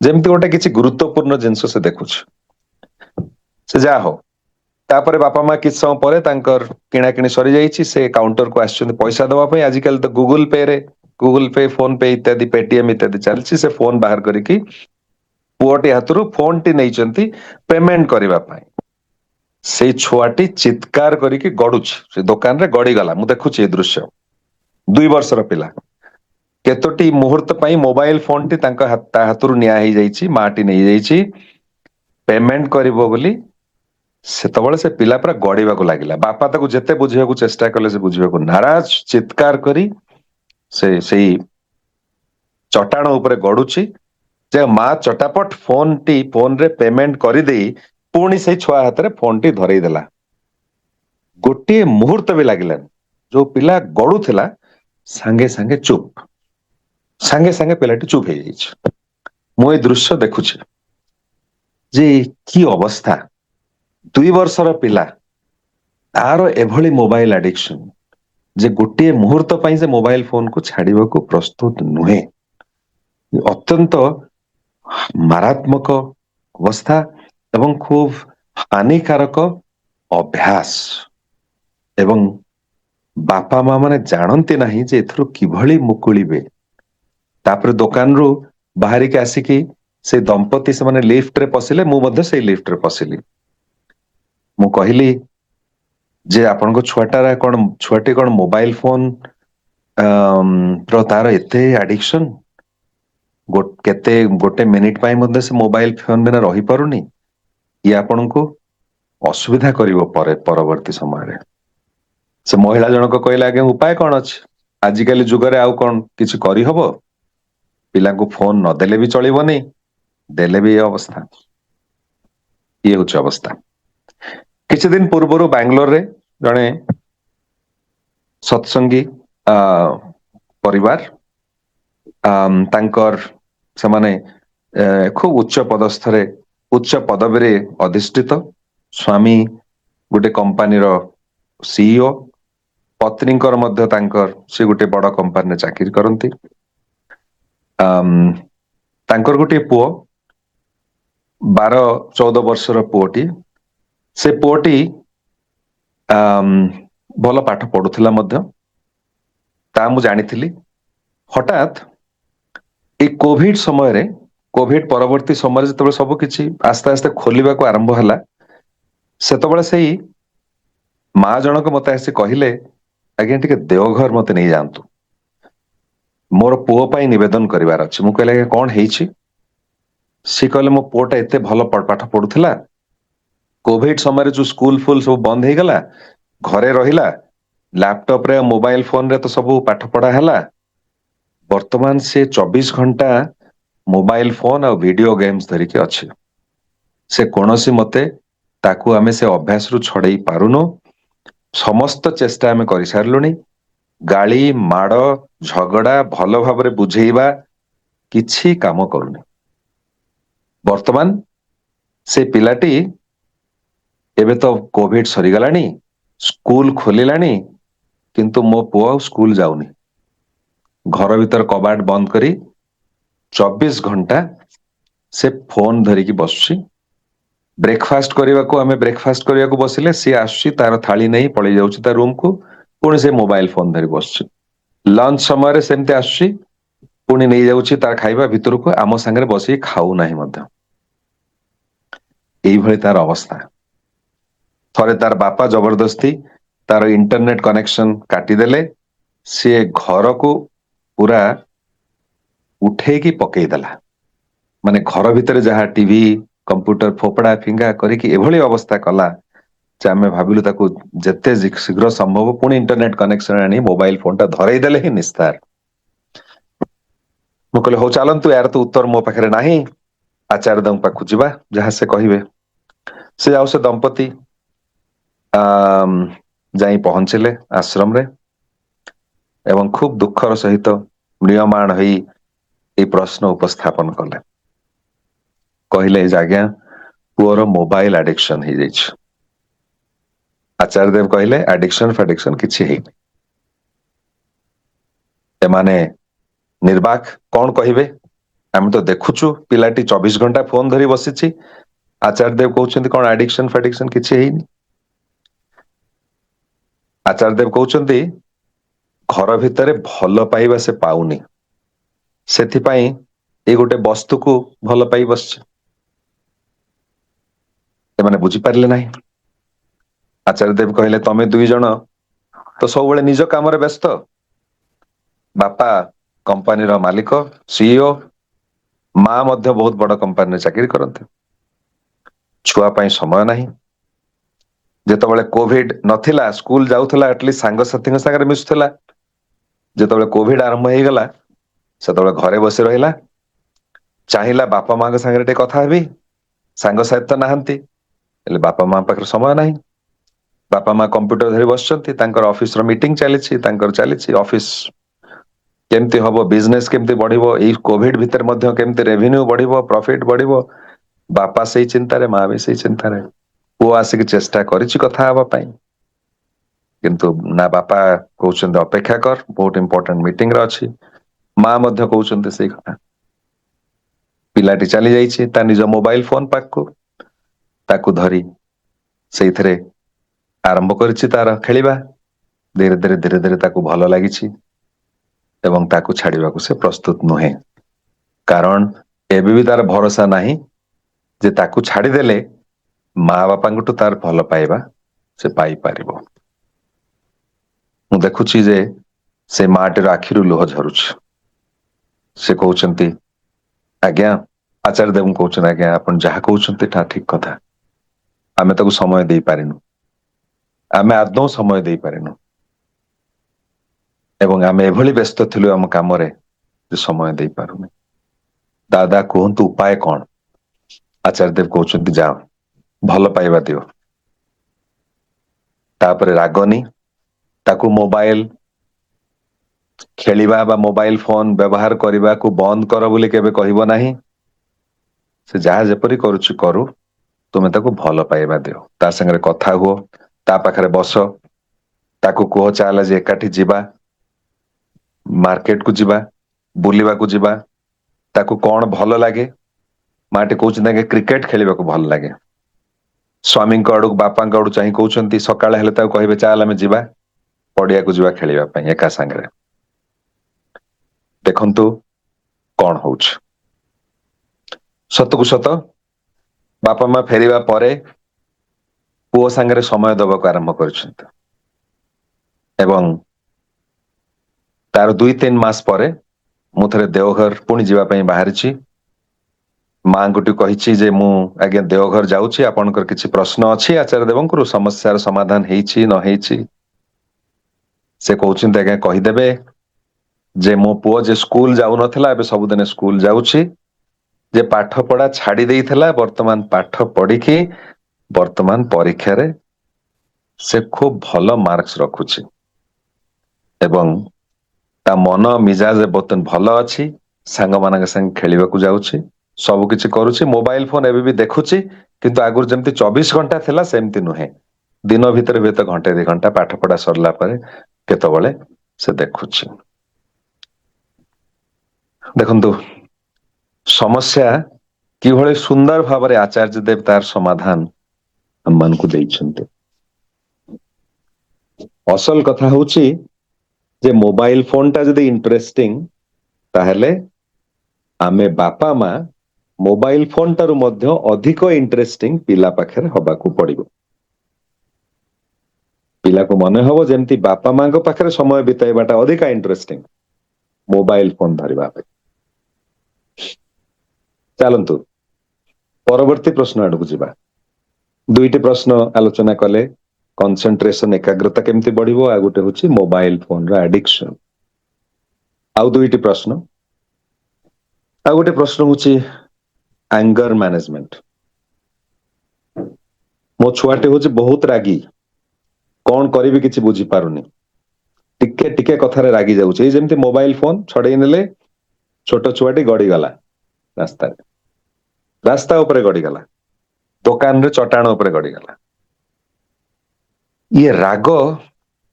ଯେମିତି ଗୋଟେ କିଛି ଗୁରୁତ୍ୱପୂର୍ଣ୍ଣ ଜିନିଷ ସେ ଦେଖୁଛି। ସେ ଯାହା ହଉ, ତାପରେ ବାପା ମା କିଛି ସମୟ ପରେ ତାଙ୍କର କିଣାକିଣି ସରିଯାଇଛି, ସେ କାଉଣ୍ଟରକୁ ଆସିଛନ୍ତି ପଇସା ଦେବା ପାଇଁ। ଆଜିକାଲି ତ ଗୁଗୁଲ ପେ, ଫୋନ ପେ ଇତ୍ୟାଦି, ପେଟିଏମ ଇତ୍ୟାଦି ଚାଲିଛି। ସେ ଫୋନ ବାହାର କରିକି ପୁଅଟି ହାତରୁ ଫୋନଟି ନେଇଛନ୍ତି ପେମେଣ୍ଟ କରିବା ପାଇଁ। ସେଇ ଛୁଆଟି ଚିତ୍କାର କରିକି ଗଡୁଛି, ସେ ଦୋକାନରେ ଗଡିଗଲା। ମୁଁ ଦେଖୁଛି ଏ ଦୃଶ୍ୟ। 2 ବର୍ଷର ପିଲା, କେତୋଟି ମୁହୂର୍ତ୍ତ ପାଇଁ ମୋବାଇଲ ଫୋନଟି ତା ହାତରୁ ନିଆ ହେଇଯାଇଛି, ମାଟି ନେଇଯାଇଛି ପେମେଣ୍ଟ କରିବ ବୋଲି। ସେତେବେଳେ ସେ ପିଲା ପୁରା ଗଡିବାକୁ ଲାଗିଲା। ବାପା ତାକୁ ଯେତେ ବୁଝିବାକୁ ଚେଷ୍ଟା କଲେ ସେ ବୁଝିବାକୁ ନାରାଜ, ଚିତ୍କାର କରି ସେଇ ଚଟାଣ ଉପରେ ଗଡୁଛି ଯେ ମା ଚଟାପଟ ଫୋନରେ ପେମେଣ୍ଟ କରିଦେଇ ପୁଣି ସେଇ ଛୁଆ ହାତରେ ଫୋନଟି ଧରେଇ ଦେଲା। ଗୋଟିଏ ମୁହୂର୍ତ୍ତ ବି ଲାଗିଲାନି। ଯୋଉ ପିଲା ଗଡୁଥିଲା ସାଙ୍ଗେ ସାଙ୍ଗେ ଚୁପ, ସାଙ୍ଗେ ସାଙ୍ଗେ ପିଲାଟି ଚୁପ ହେଇଯାଇଛି। ମୁଁ ଏଇ ଦୃଶ୍ୟ ଦେଖୁଛି ଯେ କି ଅବସ୍ଥା। 2 ବର୍ଷର ପିଲା, ତାର ଏଭଳି ମୋବାଇଲ ଆଡିକ୍ସନ ଯେ ଗୋଟିଏ ମୁହୂର୍ତ୍ତ ପାଇଁ ସେ ମୋବାଇଲ ଫୋନକୁ ଛାଡିବାକୁ ପ୍ରସ୍ତୁତ ନୁହେଁ। ଅତ୍ୟନ୍ତ ମାରାତ୍ମକ ଅବସ୍ଥା ଏବଂ ଖୁବ ହାନିକାରକ ଅଭ୍ୟାସ। ଏବଂ ବାପା ମା ମାନେ ଜାଣନ୍ତି ନାହିଁ ଯେ ଏଥିରୁ କିଭଳି ମୁକୁଳିବେ। ତାପରେ ଦୋକାନରୁ ବାହାରିକି ଆସିକି ସେ ଦମ୍ପତି ସେମାନେ ଲିଫ୍ଟରେ ପଶିଲେ, ମୁଁ ମଧ୍ୟ ସେଇ ଲିଫ୍ଟରେ ପଶିଲି। ମୁଁ କହିଲି ଯେ ଆପଣଙ୍କ ଛୁଆଟି କଣ ମୋବାଇଲ ଫୋନ ତାର ଏତେ ଆଡିକ୍ସନ, ଗୋଟେ ମିନିଟ ପାଇଁ ମଧ୍ୟ ସେ ମୋବାଇଲ ଫୋନ ବିନା ରହିପାରୁନି। ଇଏ ଆପଣଙ୍କୁ ଅସୁବିଧା କରିବ ପରବର୍ତ୍ତୀ ସମୟରେ। ସେ ମହିଳା ଜଣକ କହିଲେ, ଆଜ୍ଞା ଉପାୟ କଣ ଅଛି? ଆଜିକାଲି ଯୁଗରେ ଆଉ କଣ କିଛି କରିହବ? ପିଲାଙ୍କୁ ଫୋନ ନଦେଲେ ବି ଚଳିବନି, ଦେଲେ ବି ଏ ଅବସ୍ଥା। ଇଏ ହଉଛି ଅବସ୍ଥା। କିଛି ଦିନ ପୂର୍ବରୁ ବାଙ୍ଗାଲୋରରେ ଜଣେ ସତ୍ସଙ୍ଗୀ ପରିବାର, ସେମାନେ ଖୁବ ଉଚ୍ଚ ପଦବୀରେ ଅଧିଷ୍ଠିତ। ସ୍ୱାମୀ ଗୋଟେ କମ୍ପାନୀର ସିଇଓ, ପତ୍ନୀଙ୍କର ମଧ୍ୟ ସେ ଗୋଟେ ବଡ କମ୍ପାନୀରେ ଚାକିରି କରନ୍ତି। ତାଙ୍କର ଗୋଟିଏ ପୁଅ, 12-14 ବର୍ଷର ପୁଅଟି। ସେ ପୁଅଟି ଭଲ ପାଠ ପଢୁଥିଲା ମଧ୍ୟ, ତା ମୁଁ ଜାଣିଥିଲି। ହଠାତ୍ ଏଇ କୋଭିଡ ପରବର୍ତ୍ତୀ ସମୟରେ ଯେତେବେଳେ ସବୁ କିଛି ଆସ୍ତେ ଆସ୍ତେ ଖୋଲିବାକୁ ଆରମ୍ଭ ହେଲା, ସେତେବେଳେ ସେଇ ମା ଜଣକ ମତେ ଆସି କହିଲେ, ଆଜ୍ଞା ଟିକେ ଦେଓଘର ମତେ ନେଇଯାଆନ୍ତୁ, ମୋର ପୁଅ ପାଇଁ ନିବେଦନ କରିବାର ଅଛି। ମୁଁ କହିଲି, ଆଜ୍ଞା କଣ ହେଇଛି? ସେ କହିଲେ, ମୋ ପୁଅଟା ଏତେ ଭଲ ପାଠ ପଢୁଥିଲା, କୋଭିଡ ସମୟରେ ଯୋଉ ସ୍କୁଲ ଫୁଲ ସବୁ ବନ୍ଦ ହେଇଗଲା, ଘରେ ରହିଲା, ଲାପଟପରେ ମୋବାଇଲ ଫୋନରେ ତ ସବୁ ପାଠ ପଢା ହେଲା। ବର୍ତ୍ତମାନ ସେ 24 ଘଣ୍ଟା ମୋବାଇଲ ଫୋନ ଆଉ ଭିଡିଓ ଗେମ୍ସ ଧରିକି ଅଛି। ସେ କୌଣସି ମତେ ତାକୁ ଆମେ ସେ ଅଭ୍ୟାସରୁ ଛଡେଇ ପାରୁନୁ। ସମସ୍ତ ଚେଷ୍ଟା ଆମେ କରିସାରିଲୁଣି, ଗାଳି ମାଡ ଝଗଡା ଭଲ ଭାବରେ ବୁଝେଇବା କିଛି କାମ କରୁନି। ବର୍ତ୍ତମାନ ସେ ପିଲାଟି ଏବେ ତ କୋଭିଡ ସରିଗଲାଣି, ସ୍କୁଲ ଖୋଲିଲାଣି, କିନ୍ତୁ ମୋ ପୁଅ ଆଉ ସ୍କୁଲ ଯାଉନି। ଘର ଭିତରେ କବାଟ ବନ୍ଦ କରି 24 ଘଣ୍ଟା ସେ ଫୋନ ଧରିକି ବସୁଛି। ବ୍ରେକଫାଷ୍ଟ କରିବାକୁ ବସିଲେ ସିଏ ଆସୁଛି, ତାର ଥାଳି ନେଇ ପଳେଇ ଯାଉଛି ତା ରୁମକୁ, ପୁଣି ସେ ମୋବାଇଲ ଫୋନ ଧରି ବସୁଛି। ଲଞ୍ଚ ସମୟରେ ସେମିତି ଆସୁଛି, ପୁଣି ନେଇଯାଉଛି ତାର ଖାଇବା ଭିତରକୁ, ଆମ ସାଙ୍ଗରେ ବସିକି ଖାଉନାହିଁ ମଧ୍ୟ। ଏଇଭଳି ତାର ଅବସ୍ଥା। ଥରେ ତାର ବାପା ଜବରଦସ୍ତି ତାର ଇଣ୍ଟରନେଟ କନେକ୍ସନ କାଟିଦେଲେ, ସିଏ ଘରକୁ ପୁରା ଉଠେଇକି ପକେଇଦେଲା। ମାନେ ଘର ଭିତରେ ଯାହା ଟିଭି କମ୍ପ୍ୟୁଟର ଫୋପଡା ଫିଙ୍ଗା କରିକି ଏଭଳି ଅବସ୍ଥା କଲା ଯେ ଆମେ ଭାବିଲୁ ତାକୁ ଯେତେ ଶୀଘ୍ର ସମ୍ଭବ ପୁଣି ଇଣ୍ଟରନେଟ କନେକ୍ସନ ଆଣି ମୋବାଇଲ ଫୋନ ଟା ଧରେଇ ଦେଲେ ହିଁ ନିସ୍ତାର। ମୁଁ କହିଲି ହଉ ଚାଲନ୍ତୁ, ୟାର ତ ଉତ୍ତର ମୋ ପାଖରେ ନାହିଁ, ଆଚାର୍ଯ୍ୟ ଦେବଙ୍କ ପାଖକୁ ଯିବା, ଯାହା ସେ କହିବେ। ସେ ଆଉ ସେ ଦମ୍ପତି ଆ ଯାଇ ପହଞ୍ଚିଲେ ଆଶ୍ରମରେ ଏବଂ ଖୁବ ଦୁଃଖର ସହିତ ମ୍ରିୟମାଣ ହେଇ ଏଇ ପ୍ରଶ୍ନ ଉପସ୍ଥାପନ କଲେ। କହିଲେ ଯେ ଆଜ୍ଞା, ପୁଅର ମୋବାଇଲ ଆଡିକସନ ହେଇଯାଇଛି। ଆଚାର୍ଯ୍ୟ ଦେବ କହିଲେ ଆଡିକସନ ଫାଡିକସନ କିଛି ହେଇନି। ଏମାନେ ନିର୍ବାକ, କଣ କହିବେ? ଆମେ ତ ଦେଖୁଛୁ ପିଲାଟି 24 ଘଣ୍ଟା ଫୋନ ଧରି ବସିଛି। ଆଚାର୍ଯ୍ୟ ଦେବ କହୁଛନ୍ତି କଣ ଆଡିକସନ ଫାଡିକସନ କିଛି ହେଇନି। ଆଚାର୍ଯ୍ୟ ଦେବ କହୁଛନ୍ତି ଘର ଭିତରେ ଭଲ ପାଇବା ସେ ପାଉନି, ସେଥିପାଇଁ ଏଇ ଗୋଟେ ବସ୍ତୁକୁ ଭଲ ପାଇ ବସିଛି। ସେମାନେ ବୁଝିପାରିଲେ ନାହିଁ। ଆଚାର୍ଯ୍ୟ ଦେବ କହିଲେ ତମେ ଦୁଇ ଜଣ ତ ସବୁବେଳେ ନିଜ କାମରେ ବ୍ୟସ୍ତ। ବାପା କମ୍ପାନୀର ମାଲିକ, ସିଇଓ, ମା ମଧ୍ୟ ବହୁତ ବଡ କମ୍ପାନୀରେ ଚାକିରି କରନ୍ତି। ଛୁଆ ପାଇଁ ସମୟ ନାହିଁ। ଯେତେବେଳେ କୋଭିଡ ନଥିଲା, ସ୍କୁଲ ଯାଉଥିଲା, ଆଟଲିଷ୍ଟ ସାଙ୍ଗସାଥିଙ୍କ ସାଙ୍ଗରେ ମିଶୁଥିଲା। ଯେତେବେଳେ କୋଭିଡ ଆରମ୍ଭ ହେଇଗଲା, ସେତେବେଳେ ଘରେ ବସି ରହିଲା। ଚାହିଁଲା ବାପା ମାଙ୍କ ସାଙ୍ଗରେ ଟିକେ କଥା ହେବି, ସାଙ୍ଗସାଥି ତ ନାହାନ୍ତି, ହେଲେ ବାପା ମା ପାଖରେ ସମୟ ନାହିଁ। ବାପା ମା କମ୍ପ୍ୟୁଟର ଧରି ବସିଛନ୍ତି, ତାଙ୍କର ଅଫିସ ର ମିଟିଂ ଚାଲିଛି, ତାଙ୍କର ଚାଲିଛି ଅଫିସ କେମିତି ହବ, ବିଜନେସ କେମିତି ବଢିବ, ଏଇ କୋଭିଡ ଭିତରେ ମଧ୍ୟ କେମିତି ରେଭିନ୍ୟୁ ବଢିବ, ପ୍ରଫିଟ ବଢିବ, ବାପା ସେଇ ଚିନ୍ତାରେ, ମା ବି ସେଇ ଚିନ୍ତାରେ। ପୁଅ ଆସିକି ଚେଷ୍ଟା କରିଛି କଥା ହବା ପାଇଁ, କିନ୍ତୁ ନା ବାପା କହୁଛନ୍ତି ଅପେକ୍ଷା କର, ବହୁତ ଇମ୍ପୋର୍ଟାଣ୍ଟ ମିଟିଂରେ ଅଛି, ମା ମଧ୍ୟ କହୁଛନ୍ତି ସେଇ କଥା। ପିଲାଟି ଚାଲି ଯାଇଛି ତା ନିଜ ମୋବାଇଲ ଫୋନ ପାଖକୁ, ତାକୁ ଧରି ସେଇଥିରେ ଆରମ୍ଭ କରିଛି ତାର ଖେଳିବା। ଧୀରେ ଧୀରେ ଧୀରେ ଧୀରେ ତାକୁ ଭଲ ଲାଗିଛି ଏବଂ ତାକୁ ଛାଡିବାକୁ ସେ ପ୍ରସ୍ତୁତ ନୁହେଁ। କାରଣ ଏବେ ବି ତାର ଭରସା ନାହିଁ ଯେ ତାକୁ ଛାଡିଦେଲେ ମା ବାପାଙ୍କଠୁ ତାର ଭଲ ପାଇବା ସେ ପାଇପାରିବ। ମୁଁ ଦେଖୁଛି ଯେ ସେ ମାଟିର ଆଖିରୁ ଲୁହ ଝରୁଛି। ସେ କହୁଛନ୍ତି ଆଜ୍ଞା, ଆଚାର୍ଯ୍ୟ ଦେବଙ୍କୁ କହୁଛନ୍ତି ଆଜ୍ଞା ଆପଣ ଯାହା କହୁଛନ୍ତି ତାହା ଠିକ କଥା। ଆମେ ତାକୁ ସମୟ ଦେଇପାରିନୁ, ଆମେ ଆଦୌ ସମୟ ଦେଇପାରିନୁ। ଏବଂ ଆମେ ଏଭଳି ବ୍ୟସ୍ତ ଥିଲୁ ଆମ କାମରେ ଯେ ସମୟ ଦେଇପାରୁନି। ଦାଦା କୁହନ୍ତୁ ଉପାୟ କଣ? ଆଚାର୍ଯ୍ୟ ଦେବ କହୁଛନ୍ତି ଯାଅ ଭଲ ପାଇବା ଦିଅ। ତାପରେ ରାଗନି, ତାକୁ ମୋବାଇଲ ଖେଳିବା ବା ମୋବାଇଲ ଫୋନ ବ୍ୟବହାର କରିବାକୁ ବନ୍ଦ କର ବୋଲି କେବେ କହିବ ନାହିଁ। ସେ ଯାହା ଯେପରି କରୁଛି କରୁ, ତୁମେ ତାକୁ ଭଲ ପାଇବା ଦିଅ, ତା ସାଙ୍ଗରେ କଥା ହୁଅ, ତା ପାଖରେ ବସ, ତାକୁ କୁହ ଚାଲ ଆଜି ଏକାଠି ଯିବା ମାର୍କେଟ କୁ ଯିବା, ବୁଲିବାକୁ ଯିବା, ତାକୁ କଣ ଭଲ ଲାଗେ, ମାଟି କହୁଛନ୍ତି ଆଜ୍ଞା କ୍ରିକେଟ ଖେଳିବାକୁ ଭଲ ଲାଗେ। ସ୍ଵାମୀଙ୍କ ଆଡକୁ ବାପାଙ୍କ ଆଡୁ ଚାହିଁ କହୁଛନ୍ତି ସକାଳେ ହେଲେ ତାକୁ କହିବେ ଚାଲ ଆମେ ଯିବା ପଡିଆକୁ ଯିବା ଖେଳିବା ପାଇଁ ଏକା ସାଙ୍ଗରେ। ଦେଖନ୍ତୁ କଣ ହଉଛି। ସତକୁ ସତ ବାପା ମା ଫେରିବା ପରେ ପୁଅ ସାଙ୍ଗରେ ସମୟ ଦବାକୁ ଆରମ୍ଭ କରିଛନ୍ତି। ଏବଂ ତାର 2-3 ମାସ ପରେ ମୁଁ ଥରେ ଦେଓଘର ପୁଣି ଯିବା ପାଇଁ ବାହାରିଛି। ମାଙ୍କୁଠି କହିଛି ଯେ ମୁଁ ଆଜ୍ଞା ଦେଓଘର ଯାଉଛି ଆପଣଙ୍କର କିଛି ପ୍ରଶ୍ନ ଅଛି ଆଚାର୍ଯ୍ୟ ଦେବଙ୍କରୁ ସମସ୍ୟାର ସମାଧାନ ହେଇଛି ନ ହେଇଛି। ସେ କହୁଛନ୍ତି ଆଜ୍ଞା କହିଦେବେ ଯେ ମୋ ପୁଅ ଯେ ସ୍କୁଲ ଯାଉନଥିଲା ଏବେ ସବୁଦିନେ ସ୍କୁଲ ଯାଉଛି। ଯେ ପାଠ ପଢା ଛାଡି ଦେଇଥିଲା ବର୍ତ୍ତମାନ ପାଠ ପଢିକି ବର୍ତ୍ତମାନ ପରୀକ୍ଷାରେ ସେ ଖୁବ ଭଲ ମାର୍କସ ରଖୁଛି। ଏବଂ ତା ମନ ମିଜାଜ ବର୍ତ୍ତମାନ ଭଲ ଅଛି, ସାଙ୍ଗମାନଙ୍କ ସାଙ୍ଗେ ଖେଳିବାକୁ ଯାଉଛି, ସବୁ କିଛି କରୁଛି, ମୋବାଇଲ ଫୋନ ଏବେ ବି ଦେଖୁଛି, କିନ୍ତୁ ଆଗରୁ ଯେମିତି 24 ଘଣ୍ଟା ଥିଲା ସେମିତି ନୁହେଁ। ଦିନ ଭିତରେ ହୁଏତ ଘଣ୍ଟେ 2 ଘଣ୍ଟା ପାଠ ପଢା ସରିଲା ପରେ କେତେବେଳେ ସେ ଦେଖୁଛି। ଦେଖନ୍ତୁ ସମସ୍ୟା କିଭଳି ସୁନ୍ଦର ଭାବରେ ଆଚାର୍ଯ୍ୟ ଦେବ ତାର ସମାଧାନ ଆମମାନଙ୍କୁ ଦେଇଛନ୍ତି। ଅସଲ କଥା ହଉଛି ଯେ ମୋବାଇଲ ଫୋନ ଟା ଯଦି ଇଣ୍ଟରେଷ୍ଟିଂ, ତାହେଲେ ଆମେ ବାପା ମା ମୋବାଇଲ ଫୋନ ଠାରୁ ମଧ୍ୟ ଅଧିକ ଇଣ୍ଟରେଷ୍ଟିଂ ପିଲା ପାଖରେ ହବାକୁ ପଡିବ। ପିଲାକୁ ମନେ ହବ ଯେମିତି ବାପା ମାଙ୍କ ପାଖରେ ସମୟ ବିତାଇବାଟା ଅଧିକା ଇଣ୍ଟରେଷ୍ଟିଂ ମୋବାଇଲ ଫୋନ ଧରିବା ପାଇଁ। ଚାଲନ୍ତୁ ପରବର୍ତ୍ତୀ ପ୍ରଶ୍ନ ଆଡକୁ ଯିବା। ଦୁଇଟି ପ୍ରଶ୍ନ ଆଲୋଚନା କଲେ, କନସେନଟ୍ରେସନ ଏକାଗ୍ରତା କେମିତି ବଢିବ, ଆଉ ଗୋଟେ ହଉଛି ମୋବାଇଲ ଫୋନର ଆଡିକ୍ସନ। ଆଉ ଦୁଇଟି ପ୍ରଶ୍ନ, ଆଉ ଗୋଟେ ପ୍ରଶ୍ନ ହଉଛି ଆଙ୍ଗର ମ୍ୟାନେଜମେଣ୍ଟ। ମୋ ଛୁଆଟି ହଉଛି ବହୁତ ରାଗି, କଣ କରିବି କିଛି ବୁଝିପାରୁନି, ଟିକେ ଟିକେ କଥାରେ ରାଗି ଯାଉଛି। ଏଇ ଯେମିତି ମୋବାଇଲ ଫୋନ ଛଡେଇ ନେଲେ ଛୋଟ ଛୁଆଟି ଗଡିଗଲା ରାସ୍ତାରେ, ରାସ୍ତା ଉପରେ ଗଡିଗଲା, ଦୋକାନରେ ଚଟାଣ ଉପରେ ଗଡିଗଲା। ଇଏ ରାଗ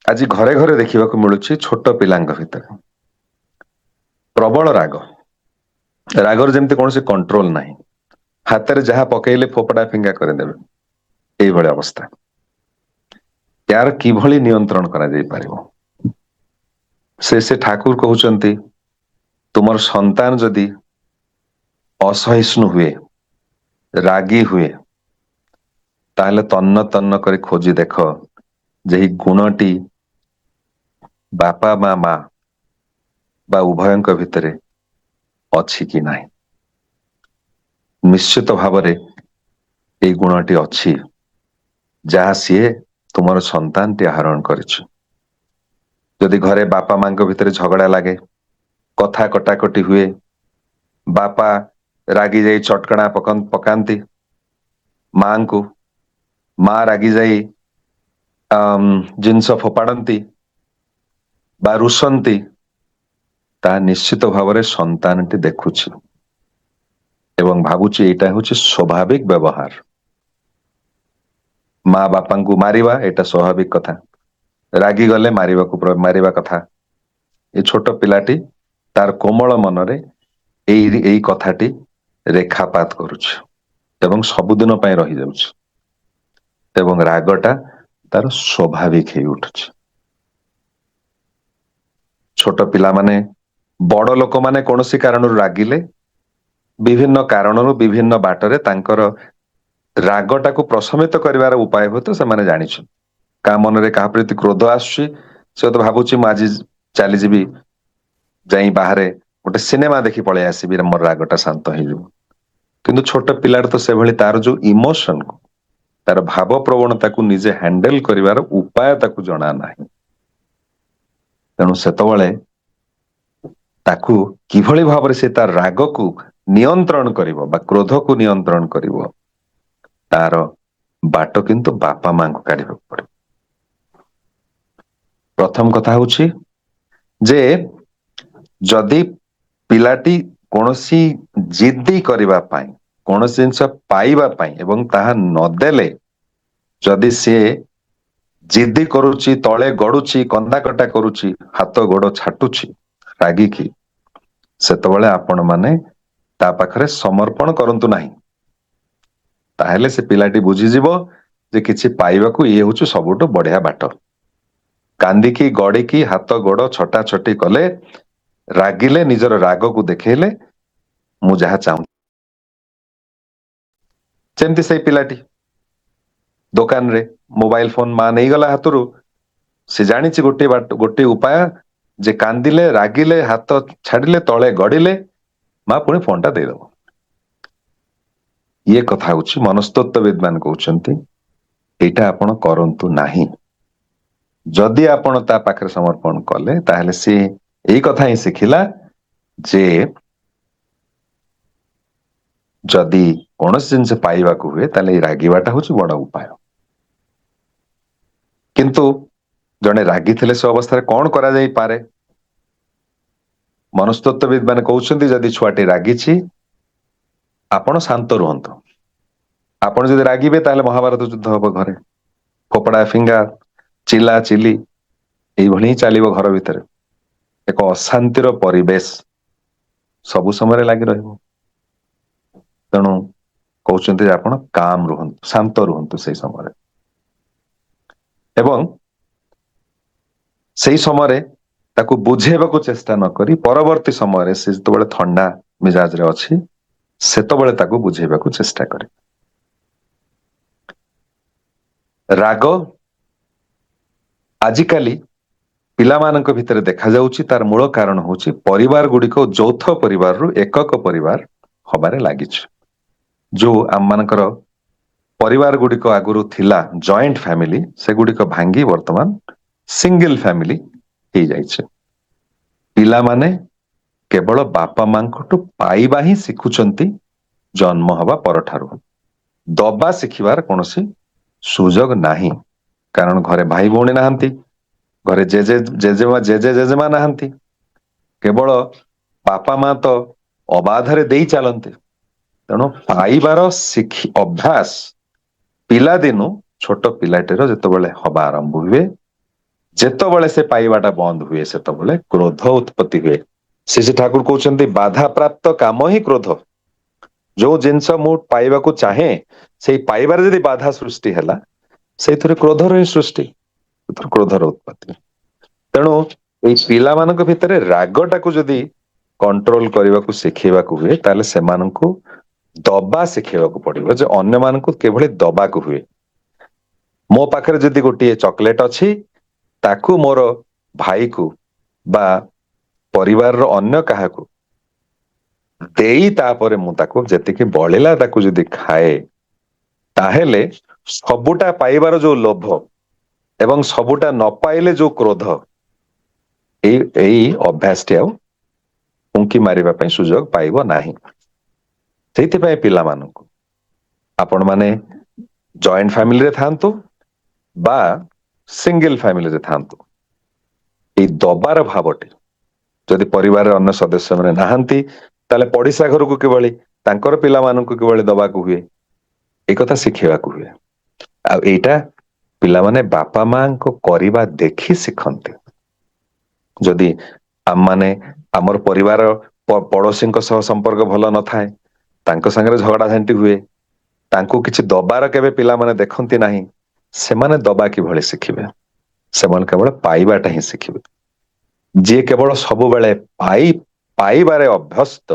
ଆଜି ଘରେ ଘରେ ଦେଖିବାକୁ ମିଳୁଛି ଛୋଟ ପିଲାଙ୍କ ଭିତରେ। ପ୍ରବଳ ରାଗ, ରାଗର ଯେମିତି କୌଣସି କଣ୍ଟ୍ରୋଲ ନାହିଁ, ହାତରେ ଯାହା ପକେଇଲେ ଫୋପଡା ଫିଙ୍ଗା କରିଦେବେ, ଏଇଭଳି ଅବସ୍ଥା। ୟାର କିଭଳି ନିୟନ୍ତ୍ରଣ କରାଯାଇ ପାରିବ? ସେ ଠାକୁର କହୁଛନ୍ତି ତୁମର ସନ୍ତାନ ଯଦି ଅସହିଷ୍ଣୁ ହୁଏ, ରାଗି ହୁଏ, ତାହେଲେ ତନ୍ନ ତନ୍ନ କରି ଖୋଜି ଦେଖ ଯେ ଏହି ଗୁଣଟି ବାପା ମା ବା ଉଭୟଙ୍କ ଭିତରେ ଅଛି କି ନାହିଁ। ନିଶ୍ଚିତ ଭାବରେ ଏଇ ଗୁଣଟି ଅଛି, ଯାହା ସିଏ ତୁମର ସନ୍ତାନଟି ଆହରଣ କରିଛି। ଯଦି ଘରେ ବାପା ମାଙ୍କ ଭିତରେ ଝଗଡା ଲାଗେ, କଥା କଟାକଟି ହୁଏ, ବାପା ରାଗି ଯାଇ ଚଟକଣା ପକାନ୍ତି ମାଙ୍କୁ, ମା ରାଗି ଯାଇ ଜିନିଷ ଫୋପାଡନ୍ତି ବା ରୁଷନ୍ତି, ତାହା ନିଶ୍ଚିତ ଭାବରେ ସନ୍ତାନଟି ଦେଖୁଛି ଏବଂ ଭାବୁଛି ଏଇଟା ହଉଛି ସ୍ୱାଭାବିକ ବ୍ୟବହାର। ମା ବାପାଙ୍କୁ ମାରିବା ଏଇଟା ସ୍ୱାଭାବିକ କଥା, ରାଗି ଗଲେ ମାରିବା କଥା। ଏ ଛୋଟ ପିଲାଟି ତାର କୋମଳ ମନରେ ଏଇ କଥାଟି ରେଖାପାତ କରୁଛି ଏବଂ ସବୁଦିନ ପାଇଁ ରହିଯାଉଛି ଏବଂ ରାଗଟା ତାର ସ୍ୱାଭାବିକ ହେଇ ଉଠୁଛି। ଛୋଟ ପିଲାମାନେ, ବଡ ଲୋକମାନେ କୌଣସି କାରଣରୁ ରାଗିଲେ ବିଭିନ୍ନ କାରଣରୁ ବିଭିନ୍ନ ବାଟରେ ତାଙ୍କର ରାଗଟାକୁ ପ୍ରଶମିତ କରିବାର ଉପାୟ ହୁଏତ ସେମାନେ ଜାଣିଛନ୍ତି। କାହା ମନରେ କାହା ପ୍ରତି କ୍ରୋଧ ଆସୁଛି, ସେ ତ ଭାବୁଛି ମୁଁ ଆଜି ଚାଲିଯିବି, ଯାଇ ବାହାରେ ଗୋଟେ ସିନେମା ଦେଖି ପଳେଇ ଆସିବି, ମୋର ରାଗଟା ଶାନ୍ତ ହେଇଯିବ। କିନ୍ତୁ ଛୋଟ ପିଲାର ତ ସେଭଳି ତାର ଯୋଉ ଇମୋସନ, ତାର ଭାବ ପ୍ରବଣତାକୁ ନିଜେ ହ୍ୟାଣ୍ଡେଲ କରିବାର ଉପାୟ ତାକୁ ଜଣା ନାହିଁ। ତେଣୁ ସେତେବେଳେ ତାକୁ କିଭଳି ଭାବରେ ସେ ତାର ରାଗକୁ ନିୟନ୍ତ୍ରଣ କରିବ ବା କ୍ରୋଧକୁ ନିୟନ୍ତ୍ରଣ କରିବ, ତାର ବାଟ କିନ୍ତୁ ବାପା ମାଙ୍କୁ କାଢିବାକୁ ପଡିବ। ପ୍ରଥମ କଥା ହଉଛି ଯେ ଯଦି ପିଲାଟି କୌଣସି ଜିଦ୍ଦି କରିବା ପାଇଁ, କୌଣସି ଜିନିଷ ପାଇବା ପାଇଁ ଏବଂ ତାହା ନଦେଲେ ଯଦି ସିଏ ଜିଦ୍ଦି କରୁଛି, ତଳେ ଗଡୁଛି, କନ୍ଦା କଟା କରୁଛି, ହାତ ଗୋଡ ଛାଟୁଛି ରାଗିକି, ସେତେବେଳେ ଆପଣ ମାନେ ତା ପାଖରେ ସମର୍ପଣ କରନ୍ତୁ ନାହିଁ। ତାହେଲେ ସେ ପିଲାଟି ବୁଝିଯିବ ଯେ କିଛି ପାଇବାକୁ ଇଏ ହଉଛି ସବୁଠୁ ବଢିଆ ବାଟ। କାନ୍ଦିକି ଗଡିକି ହାତ ଗୋଡ ଛଟା ଛଟି କଲେ, ରାଗିଲେ, ନିଜର ରାଗକୁ ଦେଖେଇଲେ, ମୁଁ ଯାହା ଚାହୁଁ। ଯେମିତି ସେଇ ପିଲାଟି ଦୋକାନରେ ମୋବାଇଲ ଫୋନ ମା ନେଇଗଲା ହାତରୁ, ସେ ଜାଣିଛି ଗୋଟିଏ ଉପାୟ ଯେ କାନ୍ଦିଲେ, ରାଗିଲେ, ହାତ ଛାଡିଲେ, ତଳେ ଗଡିଲେ ମା ପୁଣି ଫୋନ ଟା ଦେଇଦବ। ଇଏ କଥା ହଉଛି ମନସ୍ତତ୍ୱବିଦ ମାନେ କହୁଛନ୍ତି ଏଇଟା ଆପଣ କରନ୍ତୁ ନାହିଁ। ଯଦି ଆପଣ ତା ପାଖରେ ସମର୍ପଣ କଲେ, ତାହେଲେ ସିଏ ଏଇ କଥା ହିଁ ଶିଖିଲା ଯେ ଯଦି କୌଣସି ଜିନିଷ ପାଇବାକୁ ହୁଏ, ତାହେଲେ ଏଇ ରାଗିବାଟା ହଉଛି ବଡ ଉପାୟ। କିନ୍ତୁ ଜଣେ ରାଗିଥିଲେ ସେ ଅବସ୍ଥାରେ କଣ କରାଯାଇପାରେ? ମନସ୍ତତ୍ତ୍ୱବିଦ ମାନେ କହୁଛନ୍ତି ଯଦି ଛୁଆଟି ରାଗିଛି ଆପଣ ଶାନ୍ତ ରୁହନ୍ତୁ। ଆପଣ ଯଦି ରାଗିବେ ତାହେଲେ ମହାଭାରତ ଯୁଦ୍ଧ ହବ ଘରେ, ଫୋପଡା ଫିଙ୍ଗା, ଚିଲା ଚିଲି ଏଇଭଳି ହିଁ ଚାଲିବ ଘର ଭିତରେ। ଏକ ଅଶାନ୍ତିର ପରିବେଶ ସବୁ ସମୟରେ ଲାଗି ରହିବ। ତେଣୁ କହୁଛନ୍ତି ଯେ ଆପଣ କାମ ରୁହନ୍ତୁ, ଶାନ୍ତ ରୁହନ୍ତୁ ସେଇ ସମୟରେ। ଏବଂ ସେଇ ସମୟରେ ତାକୁ ବୁଝେଇବାକୁ ଚେଷ୍ଟା ନ କରି ପରବର୍ତ୍ତୀ ସମୟରେ ସେ ଯେତେବେଳେ ଥଣ୍ଡା ମିଜାଜରେ ଅଛି ସେତେବେଳେ ତାକୁ ବୁଝେଇବାକୁ ଚେଷ୍ଟା କରେ। ରାଗ ଆଜିକାଲି ପିଲାମାନଙ୍କ ଭିତରେ ଦେଖାଯାଉଛି ତାର ମୂଳ କାରଣ ହଉଛି ପରିବାର ଗୁଡିକ ଯୌଥ ପରିବାରରୁ ଏକକ ପରିବାର ହବାରେ ଲାଗିଛି। ଯୋଉ ଆମ ମାନଙ୍କର ପରିବାର ଗୁଡିକ ଆଗରୁ ଥିଲା ଜଏଣ୍ଟ ଫ୍ୟାମିଲି, ସେଗୁଡିକ ଭାଙ୍ଗି ବର୍ତ୍ତମାନ ସିଙ୍ଗଲ ଫ୍ୟାମିଲି ହେଇଯାଇଛି। ପିଲାମାନେ କେବଳ ବାପା ମାଙ୍କଠୁ ପାଇବା ହିଁ ଶିଖୁଛନ୍ତି ଜନ୍ମ ହବା ପରଠାରୁ। ଦବା ଶିଖିବାର କୌଣସି ସୁଯୋଗ ନାହିଁ, କାରଣ ଘରେ ଭାଇ ଭଉଣୀ ନାହାନ୍ତି, ଘରେ ଜେଜେମା ନାହାନ୍ତି, କେବଳ ବାପା ମା ତ ଅବାଧରେ ଦେଇ ଚାଲନ୍ତି। ତେଣୁ ପାଇବାର ଅଭ୍ୟାସ ପିଲାଦିନୁ ଛୋଟ ପିଲାଟିର ଯେତେବେଳେ ହବା ଆରମ୍ଭ ହୁଏ, ଯେତେବେଳେ ସେ ପାଇବାଟା ବନ୍ଦ ହୁଏ ସେତେବେଳେ କ୍ରୋଧ ଉତ୍ପତ୍ତି ହୁଏ। ଶ୍ରୀ ଠାକୁର କହୁଛନ୍ତି ବାଧା ପ୍ରାପ୍ତ କାମ ହିଁ କ୍ରୋଧ। ଯୋଉ ଜିନିଷ ମୁଁ ପାଇବାକୁ ଚାହେଁ ସେଇ ପାଇବାରେ ଯଦି ବାଧା ସୃଷ୍ଟି ହେଲା ସେଇଥିରେ କ୍ରୋଧର ହିଁ ସୃଷ୍ଟି, କ୍ରୋଧର ଉତ୍ପତ୍ତି। ତେଣୁ ଏଇ ପିଲାମାନଙ୍କ ଭିତରେ ରାଗଟାକୁ ଯଦି କଣ୍ଟ୍ରୋଲ କରିବାକୁ ଶିଖେଇବାକୁ ହୁଏ ତାହେଲେ ସେମାନଙ୍କୁ ଦବା ଶିଖେଇବାକୁ ପଡିବ, ଯେ ଅନ୍ୟମାନଙ୍କୁ କିଭଳି ଦବାକୁ ହୁଏ। ମୋ ପାଖରେ ଯଦି ଗୋଟିଏ ଚକୋଲେଟ ଅଛି ତାକୁ ମୋର ଭାଇକୁ ବା ପରିବାରର ଅନ୍ୟ କାହାକୁ ଦେଇ ତାପରେ ମୁଁ ତାକୁ ଯେତିକି ବଳିଲା ତାକୁ ଯଦି ଖାଏ ତାହେଲେ ସବୁଟା ପାଇବାର ଯୋଉ ଲୋଭ ଏବଂ ସବୁଟା ନ ପାଇଲେ ଯୋଉ କ୍ରୋଧ, ଏଇ ଅଭ୍ୟାସଟି ଆଉ ଉଙ୍କି ମାରିବା ପାଇଁ ସୁଯୋଗ ପାଇବ ନାହିଁ। ସେଇଥିପାଇଁ ପିଲାମାନଙ୍କୁ ଆପଣ ମାନେ ଜଏଣ୍ଟ ଫ୍ୟାମିଲିରେ ଥାନ୍ତୁ ବା ସିଙ୍ଗଲ ଫ୍ୟାମିଲିରେ ଥାନ୍ତୁ, ଏଇ ଦବାର ଭାବଟି ଯଦି ପରିବାରରେ ଅନ୍ୟ ସଦସ୍ୟ ମାନେ ନାହାନ୍ତି ତାହେଲେ ପଡିଶା ଘରକୁ କିଭଳି ତାଙ୍କର ପିଲାମାନଙ୍କୁ କିଭଳି ଦବାକୁ ହୁଏ ଏଇ କଥା ଶିଖେଇବାକୁ ହୁଏ। ଆଉ ଏଇଟା ପିଲାମାନେ ବାପା ମାଙ୍କ କରିବା ଦେଖି ଶିଖନ୍ତି। ଯଦି ଆମମାନେ ଆମର ପରିବାର ପଡୋଶୀଙ୍କ ସହ ସମ୍ପର୍କ ଭଲ ନଥାଏ, ତାଙ୍କ ସାଙ୍ଗରେ ଝଗଡା ଝାଣ୍ଟି ହୁଏ, ତାଙ୍କୁ କିଛି ଦବାର କେବେ ପିଲାମାନେ ଦେଖନ୍ତି ନାହିଁ, ସେମାନେ ଦବା କିଭଳି ଶିଖିବେ? ସେମାନେ କେବଳ ପାଇବାଟା ହିଁ ଶିଖିବେ। ଯିଏ କେବଳ ସବୁବେଳେ ପାଇବାରେ ଅଭ୍ୟସ୍ତ,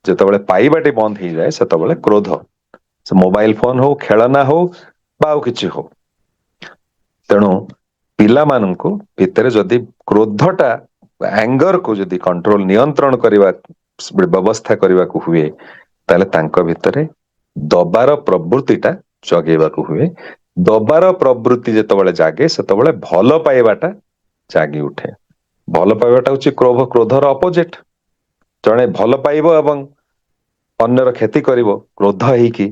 ଯେତେବେଳେ ପାଇବାଟି ବନ୍ଦ ହେଇଯାଏ ସେତେବେଳେ କ୍ରୋଧ, ସେ ମୋବାଇଲ ଫୋନ ହଉ, ଖେଳନା ହଉ ବା ଆଉ କିଛି ହଉ, ତେଣୁ ପିଲାମାନଙ୍କୁ ଭିତରେ ଯଦି କ୍ରୋଧ ଟା ଆଙ୍ଗରକୁ ଯଦି କଣ୍ଟ୍ରୋଲ ନିୟନ୍ତ୍ରଣ କରିବା ବ୍ୟବସ୍ଥା କରିବାକୁ ହୁଏ ତାହେଲେ ତାଙ୍କ ଭିତରେ ଦବାର ପ୍ରବୃତ୍ତି ଟା ଜଗେଇବାକୁ ହୁଏ। ଦବାର ପ୍ରବୃତ୍ତି ଯେତେବେଳେ ଜାଗେ ସେତେବେଳେ ଭଲ ପାଇବାଟା ଜାଗି ଉଠେ। ଭଲ ପାଇବାଟା ହଉଛି କ୍ରୋଧର ଅପୋଜିଟ। ଜଣେ ଭଲ ପାଇବ ଏବଂ ଅନ୍ୟର କ୍ଷତି କରିବ କ୍ରୋଧ ହେଇକି,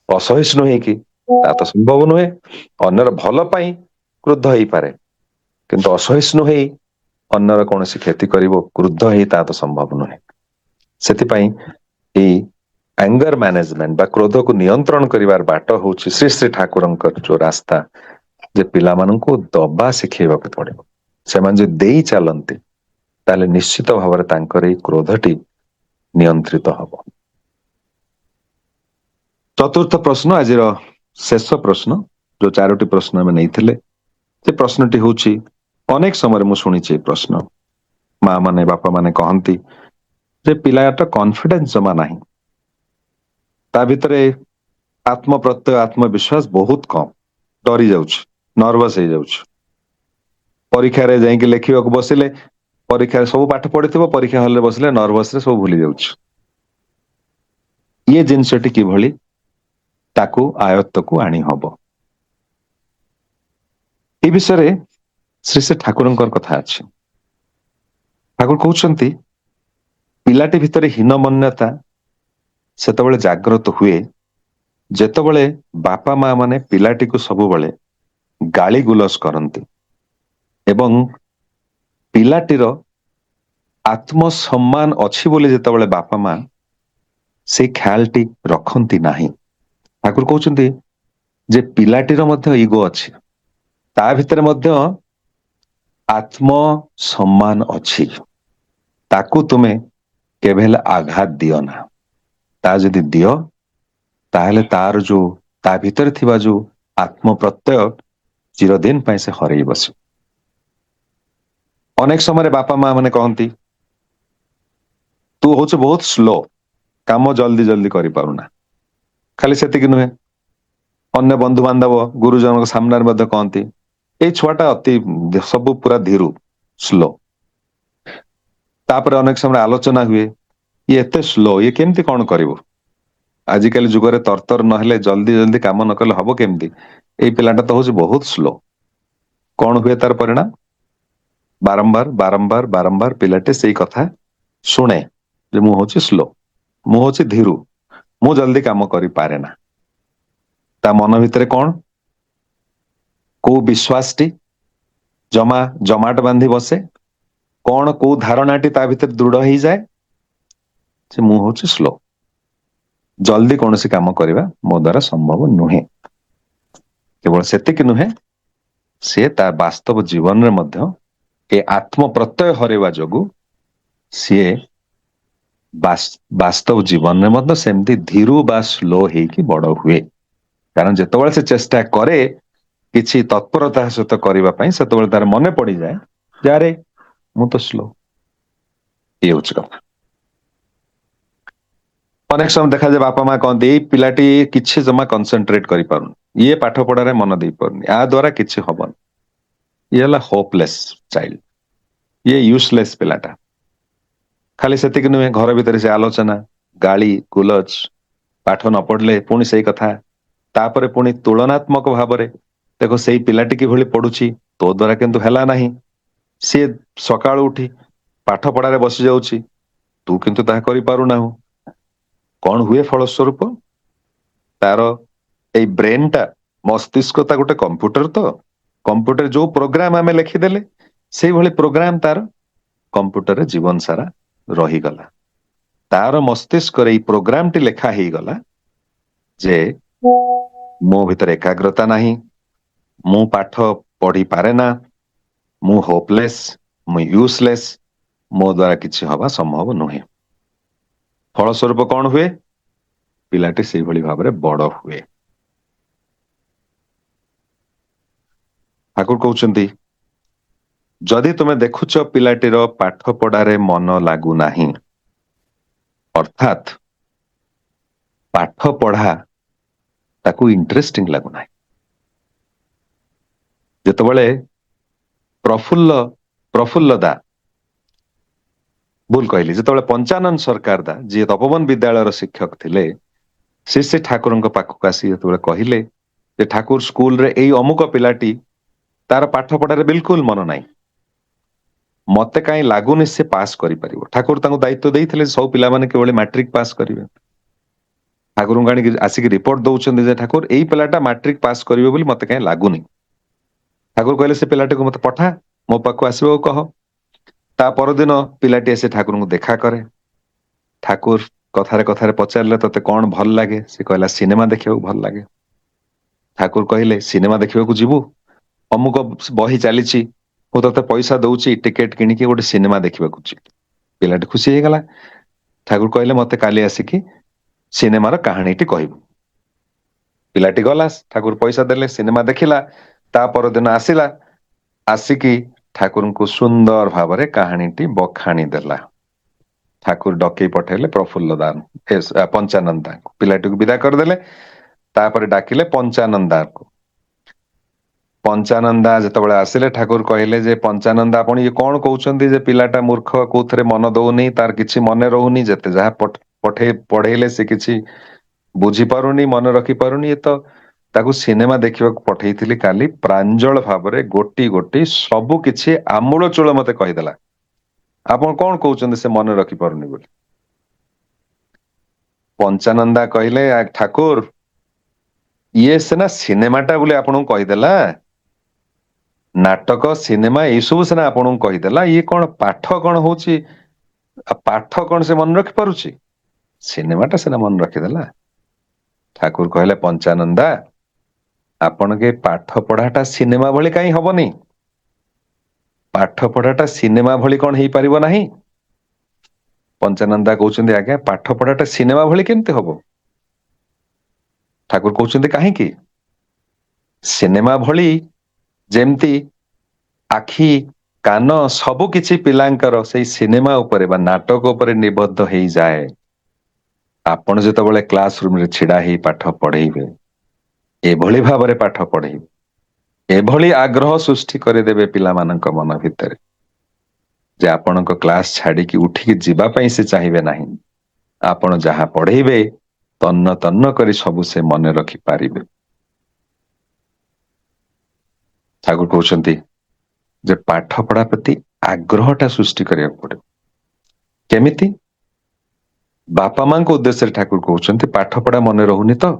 ଅସହିଷ୍ଣୁ ହେଇକି, ତା ତ ସମ୍ଭବ ନୁହେଁ। ଅନ୍ୟର ଭଲ ପାଇଁ କ୍ରୁଦ୍ଧ ହେଇପାରେ କିନ୍ତୁ ଅସହିଷ୍ଣୁ ହେଇ ଅନ୍ୟର କୌଣସି କ୍ଷତି କରିବ କ୍ରୁଦ୍ଧ ହେଇ ତାହା ତ ସମ୍ଭବ ନୁହେଁ। ସେଥିପାଇଁ ଏଇ ଆଙ୍ଗର ମ୍ୟାନେଜମେଣ୍ଟ ବା କ୍ରୋଧକୁ ନିୟନ୍ତ୍ରଣ କରିବାର ବାଟ ହଉଛି ଶ୍ରୀ ଶ୍ରୀ ଠାକୁରଙ୍କର ଯୋଉ ରାସ୍ତା, ଯେ ପିଲାମାନଙ୍କୁ ଦବା ଶିଖେଇବାକୁ ପଡିବ। ସେମାନେ ଯଦି ଦେଇ ଚାଲନ୍ତି ତାହେଲେ ନିଶ୍ଚିତ ଭାବରେ ତାଙ୍କର ଏଇ କ୍ରୋଧଟି ନିୟନ୍ତ୍ରିତ ହବ। ଚତୁର୍ଥ ପ୍ରଶ୍ନ, ଆଜିର ଶେଷ ପ୍ରଶ୍ନ, ଯୋଉ ଚାରୋଟି ପ୍ରଶ୍ନ ଆମେ ନେଇଥିଲେ, ସେ ପ୍ରଶ୍ନଟି ହଉଛି, ଅନେକ ସମୟରେ ମୁଁ ଶୁଣିଛି ଏ ପ୍ରଶ୍ନ, ମା ମାନେ ବାପା ମାନେ କହନ୍ତି ଯେ ପିଲାଟା କନଫିଡେନ୍ସ ଜମା ନାହିଁ, ତା ଭିତରେ ଆତ୍ମ ପ୍ରତ୍ୟୟ ଆତ୍ମବିଶ୍ବାସ ବହୁତ କମ, ଡରି ଯାଉଛି, ନର୍ଭସ ହେଇଯାଉଛି। ପରୀକ୍ଷାରେ ଯାଇକି ଲେଖିବାକୁ ବସିଲେ ପରୀକ୍ଷାରେ ସବୁ ପାଠ ପଢିଥିବ, ପରୀକ୍ଷା ହଲରେ ବସିଲେ ନର୍ଭସ ରେ ସବୁ ଭୁଲି ଯାଉଛି। ଇଏ ଜିନିଷଟି କିଭଳି ତାକୁ ଆୟତ୍ତକୁ ଆଣି ହବ, ଏ ବିଷୟରେ ଶ୍ରୀ ଶ୍ରୀ ଠାକୁରଙ୍କର କଥା ଅଛି। ଠାକୁର କହୁଛନ୍ତି ପିଲାଟି ଭିତରେ ହୀନମନ୍ୟତା ସେତେବେଳେ ଜାଗ୍ରତ ହୁଏ ଯେତେବେଳେ ବାପା ମା ମାନେ ପିଲାଟିକୁ ସବୁବେଳେ ଗାଳି ଗୁଲଜ କରନ୍ତି, ଏବଂ ପିଲାଟିର ଆତ୍ମସମ୍ମାନ ଅଛି ବୋଲି ଯେତେବେଳେ ବାପା ମା ସେଇ ଖ୍ୟାଲଟି ରଖନ୍ତି ନାହିଁ, ଠାକୁର କହୁଛନ୍ତି ଯେ ପିଲାଟିର ମଧ୍ୟ ଇଗୋ ଅଛି, ତା ଭିତରେ ମଧ୍ୟ ଆତ୍ମସମ୍ମାନ ଅଛି, ତାକୁ ତୁମେ କେବେ ହେଲେ ଆଘାତ ଦିଅ ନା। ତା ଯଦି ଦିଅ ତାହେଲେ ତାର ଯୋଉ ତା ଭିତରେ ଥିବା ଯୋଉ ଆତ୍ମ ପ୍ରତ୍ୟୟ ଚିରଦିନ ପାଇଁ ସେ ହରେଇ ବସିବ। ଅନେକ ସମୟରେ ବାପା ମା ମାନେ କହନ୍ତି ତୁ ହଉଛୁ ବହୁତ ସ୍ଲୋ, କାମ ଜଲ୍ଦି ଜଲ୍ଦି କରିପାରୁନା। ଖାଲି ସେତିକି ନୁହେଁ, ଅନ୍ୟ ବନ୍ଧୁବାନ୍ଧବ ଗୁରୁଜନଙ୍କ ସାମ୍ନାରେ ମଧ୍ୟ କହନ୍ତି ଏଇ ଛୁଆଟା ଅତି ସବୁ ପୁରା ଧୀରୁ, ସ୍ଲୋ। ତାପରେ ଅନେକ ସମୟରେ ଆଲୋଚନା ହୁଏ ଇଏ ଏତେ ସ୍ଲୋ, ଇଏ କେମିତି କଣ କରିବ, ଆଜିକାଲି ଯୁଗରେ ତରତର ନହେଲେ ଜଲ୍ଦି ଜଲ୍ଦି କାମ ନ କଲେ ହବ କେମିତି, ଏଇ ପିଲାଟା ତ ହଉଛି ବହୁତ ସ୍ଲୋ। କଣ ହୁଏ ତାର ପରିଣାମ? ବାରମ୍ବାର ବାରମ୍ବାର ବାରମ୍ବାର ପିଲାଟି ସେଇ କଥା ଶୁଣେ ଯେ ମୁଁ ହଉଛି ସ୍ଲୋ, ମୁଁ ହଉଛି ଧୀରୁ, ମୁଁ ଜଲ୍ଦି କାମ କରିପାରେ ନା। ତା ମନ ଭିତରେ କଣ କୋଉ ବିଶ୍ୱାସଟି ଜମାଟ ବାନ୍ଧି ବସେ, କଣ କୋଉ ଧାରଣାଟି ତା ଭିତରେ ଦୃଢ ହେଇଯାଏ ଯେ ମୁଁ ହଉଛି ସ୍ଲୋ, ଜଲ୍ଦି କୌଣସି କାମ କରିବା ମୋ ଦ୍ୱାରା ସମ୍ଭବ ନୁହେଁ। କେବଳ ସେତିକି ନୁହେଁ, ସେ ତା ବାସ୍ତବ ଜୀବନରେ ମଧ୍ୟ ଏ ଆତ୍ମ ପ୍ରତ୍ୟୟ ହରାଇବା ଯୋଗୁ ସିଏ ବାସ୍ତବ ଜୀବନରେ ମଧ୍ୟ ସେମିତି ଧୀରୁ ବା ସ୍ଲୋ ହେଇକି ବଡ ହୁଏ। କାରଣ ଯେତେବେଳେ ସେ ଚେଷ୍ଟା କରେ କିଛି ତତ୍ପରତା ସହିତ କରିବା ପାଇଁ, ସେତେବେଳେ ତାର ମନେ ପଡିଯାଏ ଯାରେ ମୁଁ ତ ସ୍ଲୋ, ଇଏ ହଉଛି କଥା। ଅନେକ ସମୟ ଦେଖାଯାଏ ବାପା ମା କହନ୍ତି ଏଇ ପିଲାଟି କିଛି ଜମା କନସେନଟ୍ରେଟ କରିପାରୁନି, ଇଏ ପାଠ ପଢାରେ ମନ ଦେଇ ପାରୁନି, ଆ ଦ୍ୱାରା କିଛି ହବନି, ଇଏ ହେଲା ହୋପଲେସ୍ ଚାଇଲ୍ଡ, ଇଏ ୟୁଜଲେସ୍ ପିଲାଟା। ଖାଲି ସେତିକି ନୁହେଁ, ଘର ଭିତରେ ସେ ଆଲୋଚନା, ଗାଳି ଗୁଲଜ, ପାଠ ନ ପଢିଲେ ପୁଣି ସେଇ କଥା, ତାପରେ ପୁଣି ତୁଳନାତ୍ମକ ଭାବରେ ଦେଖ ସେଇ ପିଲାଟି କିଭଳି ପଢୁଛି, ତୋ ଦ୍ୱାରା କିନ୍ତୁ ହେଲା ନାହିଁ, ସିଏ ସକାଳୁ ଉଠି ପାଠ ପଢାରେ ବସି ଯାଉଛି, ତୁ କିନ୍ତୁ ତାହା କରିପାରୁନାହୁଁ। କଣ ହୁଏ ଫଳସ୍ୱରୂପ? ତାର ଏଇ ବ୍ରେନ ଟା, ମସ୍ତିଷ୍କ ତା ଗୋଟେ କମ୍ପ୍ୟୁଟର, ତ କମ୍ପ୍ୟୁଟର ଯୋଉ ପ୍ରୋଗ୍ରାମ ଆମେ ଲେଖିଦେଲେ ସେଇଭଳି ପ୍ରୋଗ୍ରାମ ତାର କମ୍ପ୍ୟୁଟରରେ ଜୀବନ ସାରା ରହିଗଲା। ତାର ମସ୍ତିଷ୍କରେ ଏଇ ପ୍ରୋଗ୍ରାମଟି ଲେଖା ହେଇଗଲା ଯେ ମୋ ଭିତରେ ଏକାଗ୍ରତା ନାହିଁ, ମୁଁ ପାଠ ପଢି ପାରେ ନା, ମୁଁ ହୋପଲେସ୍, ମୁଁ ୟୁଜଲେସ୍, ମୋ ଦ୍ୱାରା କିଛି ହବା ସମ୍ଭବ ନୁହେଁ। ଫଳସ୍ୱରୂପ କଣ ହୁଏ? ପିଲାଟି ସେଇଭଳି ଭାବରେ ବଡ ହୁଏ। ଠାକୁର କହୁଛନ୍ତି ଯଦି ତୁମେ ଦେଖୁଛ ପିଲାଟିର ପାଠ ପଢାରେ ମନ ଲାଗୁନାହିଁ, ଅର୍ଥାତ୍ ପାଠ ପଢା ତାକୁ ଇଣ୍ଟରେଷ୍ଟିଂ ଲାଗୁନାହିଁ, ଯେତେବେଳେ ପ୍ରଫୁଲ୍ଲ ଦା, ଭୁଲ କହିଲି, ଯେତେବେଳେ ପଞ୍ଚାନନ ସରକାର ଦା ଯିଏ ତପୋବନ ବିଦ୍ୟାଳୟର ଶିକ୍ଷକ ଥିଲେ, ସେ ଠାକୁରଙ୍କ ପାଖକୁ ଆସି ଯେତେବେଳେ କହିଲେ ଯେ ଠାକୁର ସ୍କୁଲରେ ଏଇ ଅମୁକ ପିଲାଟି ତାର ପାଠ ପଢାରେ ବିଲକୁଲ ମନ ନାହିଁ, ମତେ କାହିଁ ଲାଗୁନି ସେ ପାସ୍ କରିପାରିବ। ଠାକୁର ତାଙ୍କୁ ଦାୟିତ୍ୱ ଦେଇଥିଲେ ସବୁ ପିଲାମାନେ କେବଳ ମାଟ୍ରିକ ପାସ୍ କରିବେ। ଠାକୁରଙ୍କୁ ଆଣିକି ଆସିକି ରିପୋର୍ଟ ଦଉଛନ୍ତି ଯେ ଠାକୁର ଏଇ ପିଲାଟା ମାଟ୍ରିକ ପାସ୍ କରିବେ ବୋଲି ମତେ କାହିଁ ଲାଗୁନି। ଠାକୁର କହିଲେ ସେ ପିଲାଟିକୁ ମତେ ପଠା, ମୋ ପାଖକୁ ଆସିବାକୁ କହ। ତା ପରଦିନ ପିଲାଟି ଆସି ଠାକୁରଙ୍କୁ ଦେଖା କରେ। ଠାକୁର କଥାରେ କଥାରେ ପଚାରିଲେ ତତେ କଣ ଭଲ ଲାଗେ, ସେ କହିଲା ସିନେମା ଦେଖିବାକୁ ଭଲ ଲାଗେ। ଠାକୁର କହିଲେ ସିନେମା ଦେଖିବାକୁ ଯିବୁ, ଅମୁକ ବହି ଚାଲିଛି, ମୁଁ ତତେ ପଇସା ଦଉଛି ଟିକେଟ କିଣିକି ଗୋଟେ ସିନେମା ଦେଖିବାକୁ ଯିବୁ। ପିଲାଟି ଖୁସି ହେଇଗଲା। ଠାକୁର କହିଲେ ମତେ କାଲି ଆସିକି ସିନେମାର କାହାଣୀଟି କହିବୁ। ପିଲାଟି ଗଲା, ଠାକୁର ପଇସା ଦେଲେ, ସିନେମା ଦେଖିଲା। ତା ପରଦିନ ଆସିଲା, ଆସିକି ଠାକୁରଙ୍କୁ ସୁନ୍ଦର ଭାବରେ କାହାଣୀଟି ବଖାଣି ଦେଲା। ଠାକୁର ଡକେଇ ପଠେଇଲେ ପଞ୍ଚାନନ ଦାଙ୍କୁ, ପିଲାଟିକୁ ବିଦା କରିଦେଲେ। ତାପରେ ଡାକିଲେ ପଞ୍ଚାନନ ଦାଙ୍କୁ। ପଞ୍ଚାନନ ଦା ଯେତେବେଳେ ଆସିଲେ, ଠାକୁର କହିଲେ ଯେ ପଞ୍ଚାନନ ଦା ଆପଣ ଇଏ କଣ କହୁଛନ୍ତି ଯେ ପିଲାଟା ମୂର୍ଖ, କୋଉଥିରେ ମନ ଦଉନି, ତାର କିଛି ମନେ ରହୁନି, ଯେତେ ଯାହା ପଢେଇଲେ ସେ କିଛି ବୁଝିପାରୁନି, ମନେ ରଖି ପାରୁନି, ଏ ତ ତାକୁ ସିନେମା ଦେଖିବାକୁ ପଠେଇଥିଲି କାଲି, ପ୍ରାଞ୍ଜଳ ଭାବରେ ଗୋଟି ଗୋଟି ସବୁ କିଛି ଆମୂଳ ଚୂଳ ମତେ କହିଦେଲା, ଆପଣ କଣ କହୁଛନ୍ତି ସେ ମନେ ରଖିପାରୁନି ବୋଲି? ପଞ୍ଚାନନ ଦା କହିଲେ ଠାକୁର ଇଏ ସିନା ସିନେମାଟା ବୋଲି ଆପଣଙ୍କୁ କହିଦେଲା, नाटक सिनेमा यही सब सिना आपन कहीदेला ये कौन पाठ कौन होची पाठ कौन से मन रखि पारुची सिनेमाटा सिना मन रखिदेला ठाकुर कहले पंचानंदा आपण के पाठ पढ़ाटा सिनेमा भली कहीं हबनी पाठ पढ़ाटा सिनेमा भली कौन ही परिबो नहीं पंचानंदा कहउछन्ती आज्ञा पाठ पढ़ाटा सिनेमा भली केमते हबो ठाकुर कहउछन्ती काहे की सिनेमा भली जेमती आखि कान सबु किछि पिलांकर से सिनेमा उपरे बा नाटक उपरे निबद्ध हेई जाए आपण जेतबेले क्लासरूम रे छिडा हेई पाठ पढ़ेइबे एभली भाबरे पाठ पढ़ेइबे एभली आग्रह सृष्टि करिदेबे पिला मानक मन भितरे जे आपणक क्लास छाड़ी की उठिकी जीवा पई से चाहिबे नाही आपण जहा पढ़ेइबे तन्न तन्न करी सबु से मन रखि पारिबे ठाकुर कहउछन्ती जे पाठ पढ़ा प्रति आग्रहटा सृष्टि करियाक पड़े केमिति बापा मां को उद्देश्य ठाकुर कहउछन्ती पाठ पढ़ा मन रहुनी तो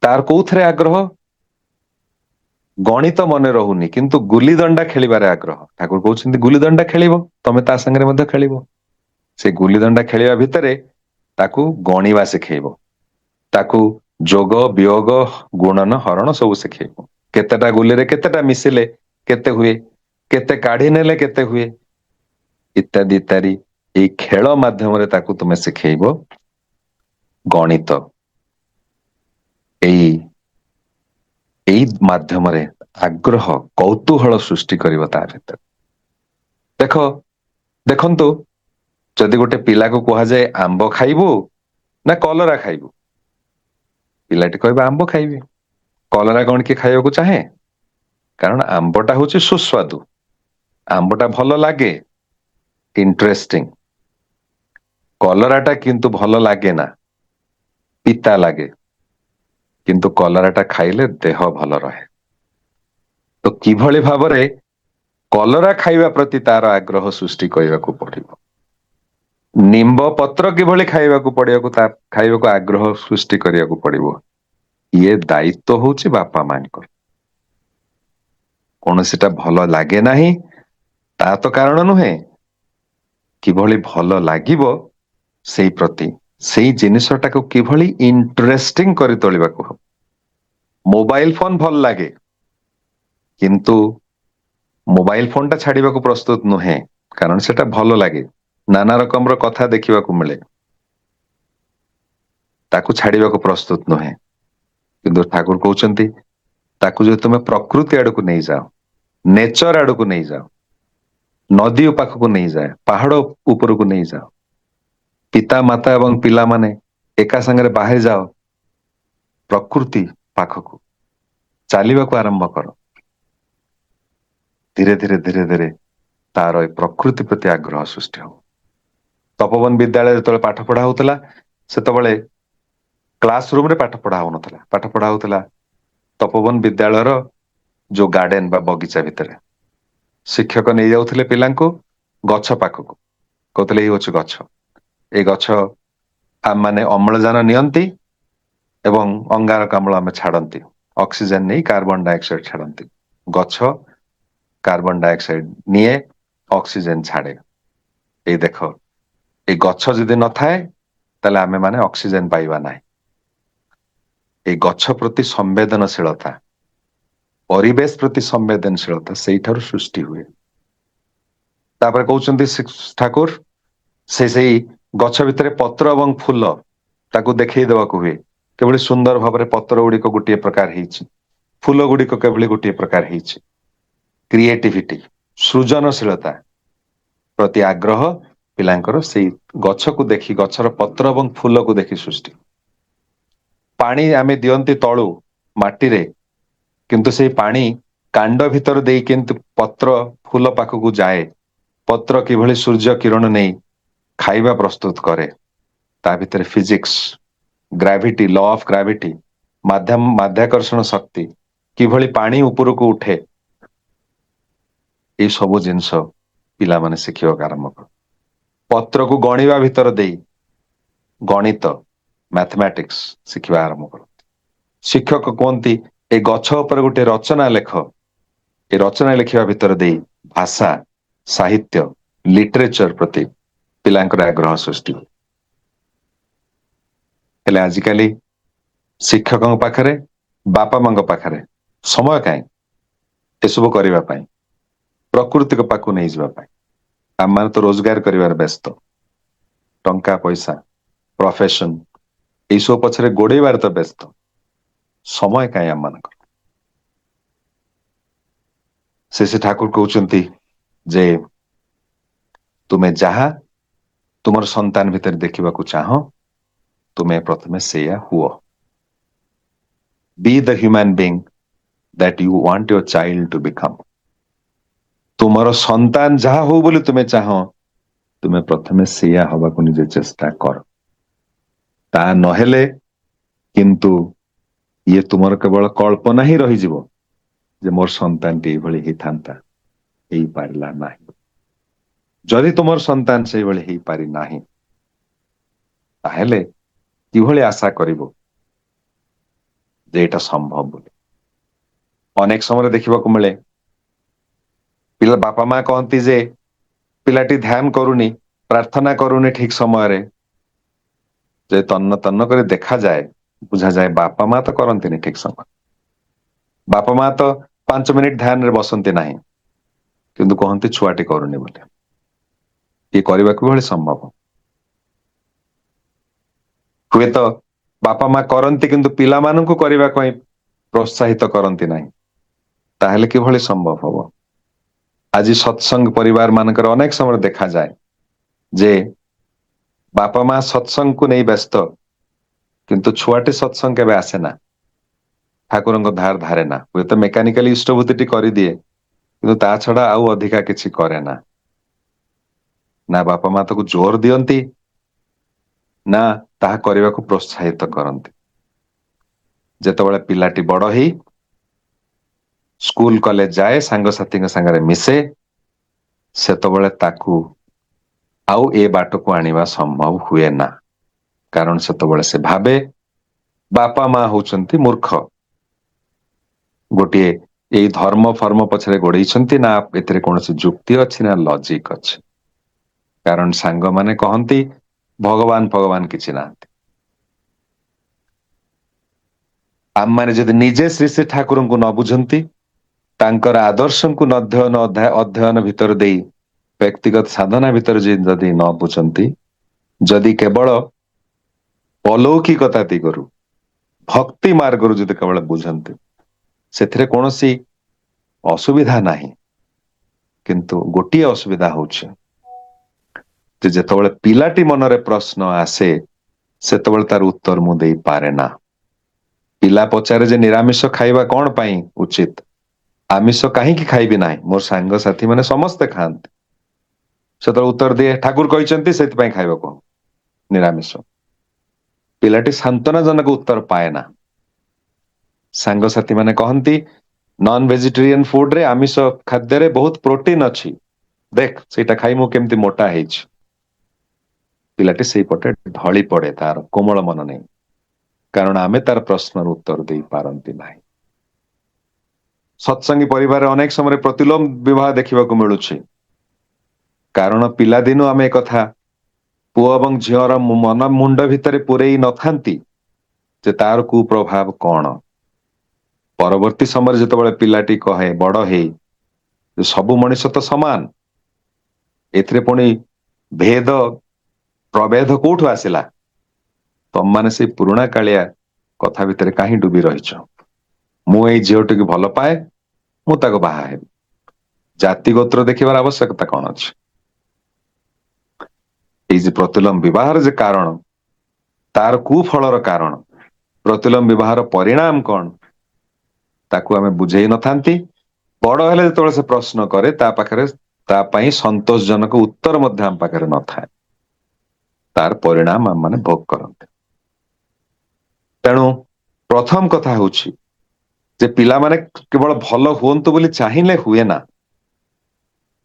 तार कोउथरे आग्रह गणित मन रहुनी किंतु गुली दंडा खेलिबारे आग्रह ठाकुर कहउछन्ती गुली दंडा खेलिबो तमे ता संगे मध्ये खेलिबो से गुली दंडा खेलिबा भितरे ताकू गणिबा सिखेइबो ताकू जोग वियोग गुणन हरण सब सिखेइबो केतेटा गुली रे केतेटा मिसिले केते हुए केते काढी नेले केते हुए इत्यादि इत्यादि ए खेल माध्यम रे ताकू तुमे सिखेइबो गणित एई माध्यम रे आग्रह कौतूहल सृष्टि करिवो ता भीतर देखो देखंतु जदि गोटे पिला को कहा जाए आंब खाइबू ना कलरा खाइबू पिलाटी कहबा आंब खाइबी कलरा कौन कि खाइबा को चाहे कारण आंबटा होची सुस्वादु आंबटा भल लागे इंटरेस्टिंग कलराटा किंतु भल लागे ना पिता लागे किंतु कलराटा खाइले देह भल रहे तो किभली भाबरे कलरा खाइबा प्रति तार आग्रह सृष्टि करबा को पड़िबो निम्ब पत्र किभली खाइबा को पड़िबा को ता खाइबा को आग्रह सृष्टि करिया को पड़िबो ये दायित्व होची बापा मानकर कौन सेटा भल लागे नाही ता तो कारण नुहे किभली भल लागिबो सेई प्रति सेई जिनिसटा को किभली इंटरेस्टिंग करि तोलिबा को मोबाइल फोन भल लागे किंतु मोबाइल फोन टा छाड़िबा को प्रस्तुत नुहे कारण सेटा भल लागे नाना रकम रो कथा देखिबा को मिले ताकू छाड़िबा को प्रस्तुत नुहे किंतु ठाकुर कहउछन्ती ताकू जे तुमे प्रकृति आड़ को नहीं जाओ नेचर आड़ को नहीं जाओ नदी पाख को नहीं जाए पहाड़ ऊपर को नहीं जाओ पिता माता एवं पिला माने एका संगे बाहर जाओ प्रकृति पाख को चलवा को आरंभ कर धीरे धीरे धीरे धीरे तार प्रकृति प्रति आग्रह सृष्टि हो तपोवन विद्यालय जो पाठ पढ़ा होता से क्लासरूम रे पाठ पढ़ा होता तपोवन विद्यालय जो गार्डन बा बगीचा भितर शिक्षक नहीं जाउथिले पिलांको गछ पाखक कहते ये हूँ गछ ए गछ आम माने अम्लजान नियंती एवं अंगारकाम्ल आम छाड़ती ऑक्सीजन नहीं कार्बन डाइऑक्साइड छाड़ती गछ कार्बन डाइऑक्साइड निए ऑक्सीजन छाड़े ये देख ये गछ जदि न थाए ताले आमे माने ऑक्सीजन पाइबा नाही ए गछ प्रति संवेदनशीलता परिवेश प्रति संवेदनशीलता से सृष्टि हुए तापर कहउछन्ती ठाकुर से गछ भितर पत्र एवं फूल ताकू देखई देवाक हुए केवल सुंदर भाव पत्र गुड़िक गोटे प्रकार होइछि फूल गुड़िक केवल गोटे प्रकार होइछि क्रिएटिविटी सृजनशीलता प्रति आग्रह पिलांकर से गछ को देखी गछर पत्र एवं फूल को देखी सृष्टि पानी आमे दियंती तळु माटी रे किंतु से पानी कांड भितर दे किंतु पत्र फूल पाखक जाए पत्र किभली सूर्य किरण नहीं खाइबा प्रस्तुत करे ता भितर physics gravity law of gravity माध्याकर्षण शक्ति किभली पानी ऊपर को उठे ये सब जिनस पिला माने शिखिबा आरंभ कर पत्र को गणिबा भितर दे गणित मैथमेटिक्स शिखिबा आरंभ कर शिक्षक कहती ए गछ ऊपर गोटे रचना लेख ଏ ରଚନା ଲେଖିବା ଭିତରେ ଦେଇ ଭାଷା ସାହିତ୍ୟ ଲିଟରେଚର ପ୍ରତି ପିଲାଙ୍କର ଆଗ୍ରହ ସୃଷ୍ଟି ହୁଏ। ହେଲେ ଆଜିକାଲି ଶିକ୍ଷକଙ୍କ ପାଖରେ ବାପା ମାଙ୍କ ପାଖରେ ସମୟ କାହିଁ ଏସବୁ କରିବା ପାଇଁ, ପ୍ରକୃତିକ ପାଖକୁ ନେଇଯିବା ପାଇଁ? ଆମମାନେ ତ ରୋଜଗାର କରିବାରେ ବ୍ୟସ୍ତ, ଟଙ୍କା ପଇସା ପ୍ରଫେସନ ଏଇସବୁ ପଛରେ ଗୋଡେଇବାରେ ତ ବ୍ୟସ୍ତ, ସମୟ କାହିଁ ଆମମାନଙ୍କର? ସେ ଠାକୁର କହୁଛନ୍ତି ଯେ ତୁମେ ଯାହା ତୁମର ସନ୍ତାନ ଭିତରେ ଦେଖିବାକୁ ଚାହଁ ତୁମେ ପ୍ରଥମେ ସେଇଆ ହୁଅ। Be the human being that you want your child to become. ତୁମର ସନ୍ତାନ ଯାହା ହଉ ବୋଲି ତୁମେ ଚାହଁ, ତୁମେ ପ୍ରଥମେ ସେଇଆ ହବାକୁ ନିଜେ ଚେଷ୍ଟା କର। ତା ନହେଲେ କିନ୍ତୁ ଇଏ ତୁମର କେବଳ କଳ୍ପନା ହିଁ ରହିଯିବ ଯେ ମୋର ସନ୍ତାନଟି ଏଇଭଳି ହେଇଥାନ୍ତା, ହେଇପାରିଲା ନାହିଁ। ଯଦି ତୁମର ସନ୍ତାନ ସେଇଭଳି ହେଇପାରି ନାହିଁ, ତାହେଲେ କିଭଳି ଆଶା କରିବ ଯେ ଏଇଟା ସମ୍ଭବ ବୋଲି? ଅନେକ ସମୟରେ ଦେଖିବାକୁ ମିଳେ ପିଲା ବାପା ମା କହନ୍ତି ଯେ ପିଲାଟି ଧ୍ୟାନ କରୁନି, ପ୍ରାର୍ଥନା କରୁନି ଠିକ ସମୟରେ। ଯେ ତନ୍ନ ତନ୍ନ କରି ଦେଖାଯାଏ, ବୁଝାଯାଏ ବାପା ମା ତ କରନ୍ତିନି ଠିକ ସମୟ। ବାପା ମା ତ 5 ମିନିଟ ଧ୍ୟାନରେ ବସନ୍ତି ନାହିଁ, କିନ୍ତୁ କହନ୍ତି ଛୁଆଟି କରୁନି ବୋଲି। ଇଏ କରିବାକୁ ଭଳି ସମ୍ଭବ? ହୁଏତ ବାପା ମା କରନ୍ତି କିନ୍ତୁ ପିଲାମାନଙ୍କୁ କରିବା ପାଇଁ ପ୍ରୋତ୍ସାହିତ କରନ୍ତି ନାହିଁ, ତାହେଲେ କିଭଳି ସମ୍ଭବ ହବ? ଆଜି ସତ୍ସଙ୍ଗ ପରିବାର ମାନଙ୍କରେ ଅନେକ ସମୟରେ ଦେଖାଯାଏ ଯେ ବାପା ମା ସତ୍ସଙ୍ଗକୁ ନେଇ ବ୍ୟସ୍ତ, କିନ୍ତୁ ଛୁଆଟି ସତ୍ସଙ୍ଗ କେବେ ଆସେ ନା, ଠାକୁରଙ୍କ ଧାର ଧାରେ ନା। ହୁଏତ ମେକାନିକାଲି ଇଷ୍ଟଭୂତିଟି କରିଦିଏ, କିନ୍ତୁ ତା ଛଡା ଆଉ ଅଧିକା କିଛି କରେ ନା। ନା ବାପା ମା ତାକୁ ଜୋର ଦିଅନ୍ତି, ନା ତାହା କରିବାକୁ ପ୍ରୋତ୍ସାହିତ କରନ୍ତି। ଯେତେବେଳେ ପିଲାଟି ବଡ ହେଇ ସ୍କୁଲ କଲେଜ ଯାଏ, ସାଙ୍ଗସାଥିଙ୍କ ସାଙ୍ଗରେ ମିଶେ, ସେତେବେଳେ ତାକୁ ଆଉ ଏ ବାଟକୁ ଆଣିବା ସମ୍ଭବ ହୁଏ ନା। କାରଣ ସେତେବେଳେ ସେ ଭାବେ ବାପା ମା ହଉଛନ୍ତି ମୂର୍ଖ, ଗୋଟିଏ ଏଇ ଧର୍ମ ଫର୍ମ ପଛରେ ଗୋଡେଇଛନ୍ତି, ନା ଏଥିରେ କୌଣସି ଯୁକ୍ତି ଅଛି ନା ଲଜିକ ଅଛି। କାରଣ ସାଙ୍ଗମାନେ କହନ୍ତି ଭଗବାନ ଫଗବାନ କିଛି ନାହାନ୍ତି। ଆମମାନେ ଯଦି ନିଜେ ଶ୍ରୀ ଶ୍ରୀ ଠାକୁରଙ୍କୁ ନ ବୁଝନ୍ତି, ତାଙ୍କର ଆଦର୍ଶଙ୍କୁ ଅଧ୍ୟୟନ ଭିତରେ ଦେଇ ବ୍ୟକ୍ତିଗତ ସାଧନା ଭିତରେ ଯଦି ନ ବୁଝନ୍ତି, ଯଦି କେବଳ ଅଲୌକିକତା ଦିଗରୁ ଭକ୍ତି ମାର୍ଗରୁ ଯଦି କେବଳ ବୁଝନ୍ତି, ସେଥିରେ କୌଣସି ଅସୁବିଧା ନାହିଁ। କିନ୍ତୁ ଗୋଟିଏ ଅସୁବିଧା ହଉଛି ଯେ ଯେତେବେଳେ ପିଲାଟି ମନରେ ପ୍ରଶ୍ନ ଆସେ, ସେତେବେଳେ ତାର ଉତ୍ତର ମୁଁ ଦେଇପାରେ ନା। ପିଲା ପଚାରେ ଯେ ନିରାମିଷ ଖାଇବା କଣ ପାଇଁ ଉଚିତ, ଆମିଷ କାହିଁକି ଖାଇବି ନାହିଁ, ମୋର ସାଙ୍ଗସାଥି ମାନେ ସମସ୍ତେ ଖାଆନ୍ତି। ସେତେବେଳେ ଉତ୍ତର ଦିଏ ଠାକୁର କହିଛନ୍ତି ସେଥିପାଇଁ ଖାଇବାକୁ ନିରାମିଷ। ପିଲାଟି ସାନ୍ତ୍ୱନାଜନକ ଉତ୍ତର ପାଏ ନା। ସାଙ୍ଗସାଥି ମାନେ କହନ୍ତି ନନ ଭେଜିଟେରିଆନ ଫୁଡରେ, ଆମିଷ ଖାଦ୍ୟରେ ବହୁତ ପ୍ରୋଟିନ ଅଛି, ଦେଖ ସେଇଟା ଖାଇ ମୁଁ କେମିତି ମୋଟା ହେଇଛି। ପିଲାଟି ସେଇପଟେ ଢଳି ପଡେ, ତାର କୋମଳ ମନ ନେଇ, କାରଣ ଆମେ ତାର ପ୍ରଶ୍ନର ଉତ୍ତର ଦେଇ ପାରନ୍ତି ନାହିଁ। ସତ୍ସଙ୍ଗୀ ପରିବାରରେ ଅନେକ ସମୟରେ ପ୍ରତିଲୋମ ବିବାହ ଦେଖିବାକୁ ମିଳୁଛି, କାରଣ ପିଲାଦିନୁ ଆମେ କଥା ପୁଅ ଏବଂ ଝିଅର ମନ ମୁଣ୍ଡ ଭିତରେ ପୂରେଇ ନଥାନ୍ତି ଯେ ତାର କୁପ୍ରଭାବ କଣ। ପରବର୍ତ୍ତୀ ସମୟରେ ଯେତେବେଳେ ପିଲାଟି କହେ ବଡ ହେଇ ସବୁ ମଣିଷ ତ ସମାନ, ଏଥିରେ ପୁଣି ଭେଦ ପ୍ରଭେଦ କୋଉଠୁ ଆସିଲା? ତମମାନେ ସେଇ ପୁରୁଣା କାଳିଆ କଥା ଭିତରେ କାହିଁ ଡୁବି ରହିଛ? ମୁଁ ଏଇ ଝିଅଟିକୁ ଭଲ ପାଏ, ମୁଁ ତାକୁ ବାହା ହେବି, ଜାତି ଗୋତ୍ର ଦେଖିବାର ଆବଶ୍ୟକତା କଣ ଅଛି? ଏଇ ଯେ ପ୍ରତିଲୋମ ବିବାହର ଯେ କାରଣ, ତାର କୁଫଳର କାରଣ, ପ୍ରତିଲୋମ ବିବାହର ପରିଣାମ କଣ, ତାକୁ ଆମେ ବୁଝେଇ ନଥାନ୍ତି। ବଡ ହେଲେ ଯେତେବେଳେ ସେ ପ୍ରଶ୍ନ କରେ, ତା ପାଖରେ ତା ପାଇଁ ସନ୍ତୋଷଜନକ ଉତ୍ତର ମଧ୍ୟ ଆମ ପାଖରେ ନଥାଏ। ତାର ପରିଣାମ ଆମ ମାନେ ଭୋଗ କରନ୍ତି। ତେଣୁ ପ୍ରଥମ କଥା ହଉଛି ଯେ ପିଲାମାନେ କେବଳ ଭଲ ହୁଅନ୍ତୁ ବୋଲି ଚାହିଁଲେ ହୁଏ ନା,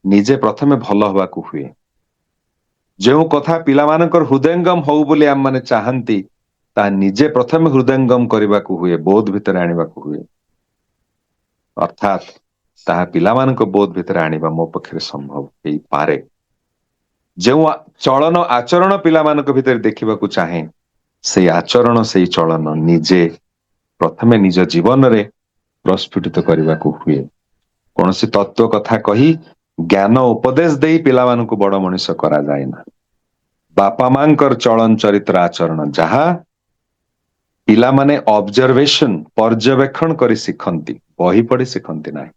ନିଜେ ପ୍ରଥମେ ଭଲ ହବାକୁ ହୁଏ। ଯେଉଁ କଥା ପିଲାମାନଙ୍କର ହୃଦୟଙ୍ଗମ ହଉ ବୋଲି ଆମ ମାନେ ଚାହାନ୍ତି, ତାହା ନିଜେ ପ୍ରଥମେ ହୃଦୟଙ୍ଗମ କରିବାକୁ ହୁଏ, ବୋଧ ଭିତରେ ଆଣିବାକୁ ହୁଏ। ଅର୍ଥାତ୍ ତାହା ପିଲାମାନଙ୍କ ବୋଧ ଭିତରେ ଆଣିବା ମୋ ପକ୍ଷରେ ସମ୍ଭବ ହେଇପାରେ। ଯେଉଁ ଚଳନ ଆଚରଣ ପିଲାମାନଙ୍କ ଭିତରେ ଦେଖିବାକୁ ଚାହେଁ, ସେଇ ଆଚରଣ ସେଇ ଚଳନ ନିଜେ ପ୍ରଥମେ ନିଜ ଜୀବନରେ ପ୍ରସ୍ଫୁଟିତ କରିବାକୁ ହୁଏ। କୌଣସି ତତ୍ଵ କଥା କହି ଜ୍ଞାନ ଉପଦେଶ ଦେଇ ପିଲାମାନଙ୍କୁ ବଡ ମଣିଷ କରାଯାଏ ନା। ବାପା ମାଙ୍କର ଚଳନ ଚରିତ୍ର ଆଚରଣ ଯାହା ପିଲାମାନେ ଅବଜରଭେସନ ପର୍ଯ୍ୟବେକ୍ଷଣ କରି ଶିଖନ୍ତି, ବହି ପଢି ଶିଖନ୍ତି ନାହିଁ।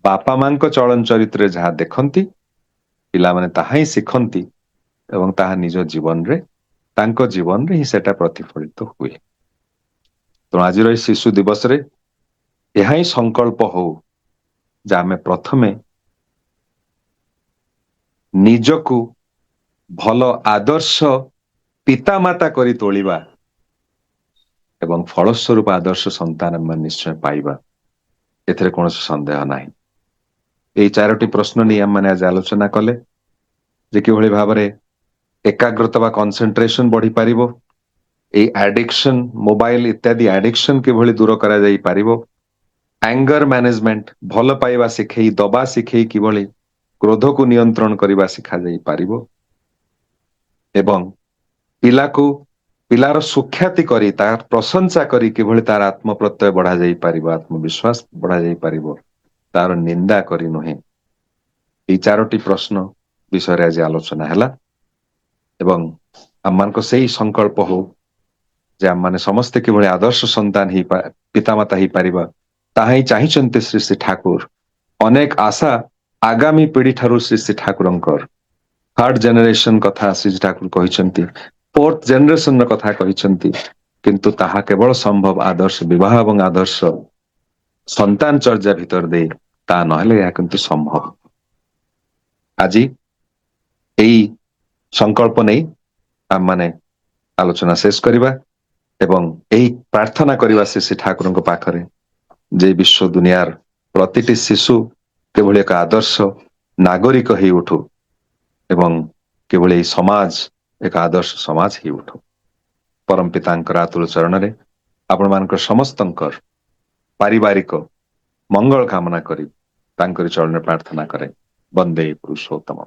ବାପା ମାଙ୍କ ଚଳନ ଚରିତ୍ରରେ ଯାହା ଦେଖନ୍ତି ପିଲାମାନେ ତାହା ହିଁ ଶିଖନ୍ତି ଏବଂ ତାହା ନିଜ ଜୀବନରେ ତାଙ୍କ ଜୀବନରେ ହିଁ ସେଟା ପ୍ରତିଫଳିତ ହୁଏ। ତେଣୁ ଆଜିର ଏହି ଶିଶୁ ଦିବସରେ ଏହା ହିଁ ସଂକଳ୍ପ ହଉ ଯେ ଆମେ ପ୍ରଥମେ ନିଜକୁ ଭଲ ଆଦର୍ଶ ପିତାମାତା କରି ତୋଳିବା ଏବଂ ଫଳସ୍ୱରୂପ ଆଦର୍ଶ ସନ୍ତାନ ଆମେ ନିଶ୍ଚୟ ପାଇବା, ଏଥିରେ କୌଣସି ସନ୍ଦେହ ନାହିଁ। ଏଇ 4ଟି ପ୍ରଶ୍ନ ନେଇ ଆମେ ଆଜି ଆଲୋଚନା କଲେ ଯେ କିଭଳି ଭାବରେ ଏକାଗ୍ରତା ବା କନସେନ୍ଟ୍ରେସନ ବଢିପାରିବ, ଏଇ ଆଡିକ୍ସନ ମୋବାଇଲ ଇତ୍ୟାଦି ଆଡିକ୍ସନ କିଭଳି ଦୂର କରାଯାଇ ପାରିବ, ଆଙ୍ଗର ମ୍ୟାନେଜମେଣ୍ଟ ଭଲ ପାଇବା ଶିଖେଇ ଦବା ଶିଖେଇ କିଭଳି କ୍ରୋଧକୁ ନିୟନ୍ତ୍ରଣ କରିବା ଶିଖାଯାଇ ପାରିବ ଏବଂ ପିଲାର ସୁଖ୍ୟାତି କରି ତାର ପ୍ରଶଂସା କରି କିଭଳି ତାର ଆତ୍ମପ୍ରତ୍ୟୟ ବଢାଯାଇ ପାରିବ, ଆତ୍ମବିଶ୍ୱାସ ବଢାଯାଇ ପାରିବ, ତାର ନିନ୍ଦା କରି ନୁହେଁ। ଏଇ 4ଟି ପ୍ରଶ୍ନ ବିଷୟରେ ଆଜି ଆଲୋଚନା ହେଲା ଏବଂ ଆମମାନଙ୍କ ସେଇ ସଂକଳ୍ପ ହଉ ଯେ ଆମମାନେ ସମସ୍ତେ କିଭଳି ଆଦର୍ଶ ସନ୍ତାନ ପିତାମାତା ହେଇପାରିବା, ତାହା ହିଁ ଚାହିଁଛନ୍ତି ଶ୍ରୀ ଶ୍ରୀ ଠାକୁର। ଅନେକ ଆଶା ଆଗାମୀ ପିଢି ଠାରୁ ଶ୍ରୀ ଶ୍ରୀ ଠାକୁରଙ୍କର 3rd ଜେନେରେସନ କଥା ଶ୍ରୀ ଠାକୁର କହିଛନ୍ତି, 4th ଜେନେରେସନ କଥା କହିଛନ୍ତି, କିନ୍ତୁ ତାହା କେବଳ ସମ୍ଭବ ଆଦର୍ଶ ବିବାହ ଏବଂ ଆଦର୍ଶ ସନ୍ତାନ ଚର୍ଯା ଭିତର ଦେଇ, ତା ନହେଲେ ଏହା କିନ୍ତୁ ସମ୍ଭବ। ଆଜି ଏଇ ସଂକଳ୍ପ ନେଇ ଆମମାନେ ଆଲୋଚନା ଶେଷ କରିବା ଏବଂ ଏହି ପ୍ରାର୍ଥନା କରିବା ଶ୍ରୀ ଠାକୁରଙ୍କ ପାଖରେ ଯେ ବିଶ୍ଵ ଦୁନିଆର ପ୍ରତିଟି ଶିଶୁ କିଭଳି ଏକ ଆଦର୍ଶ ନାଗରିକ ହେଇ ଉଠୁ ଏବଂ କିଭଳି ଏହି ସମାଜ ଏକ ଆଦର୍ଶ ସମାଜ ହେଇ ଉଠୁ। ପରମ ପିତାଙ୍କର ଆତୁଳ ଚରଣରେ ଆପଣମାନଙ୍କର ସମସ୍ତଙ୍କର ପାରିବାରିକ ମଙ୍ଗଳ କାମନା କରି ତାଙ୍କରି ଚରଣରେ ପ୍ରାର୍ଥନା କରେ। ବନ୍ଦେ ପୁରୁଷୋତ୍ତମ।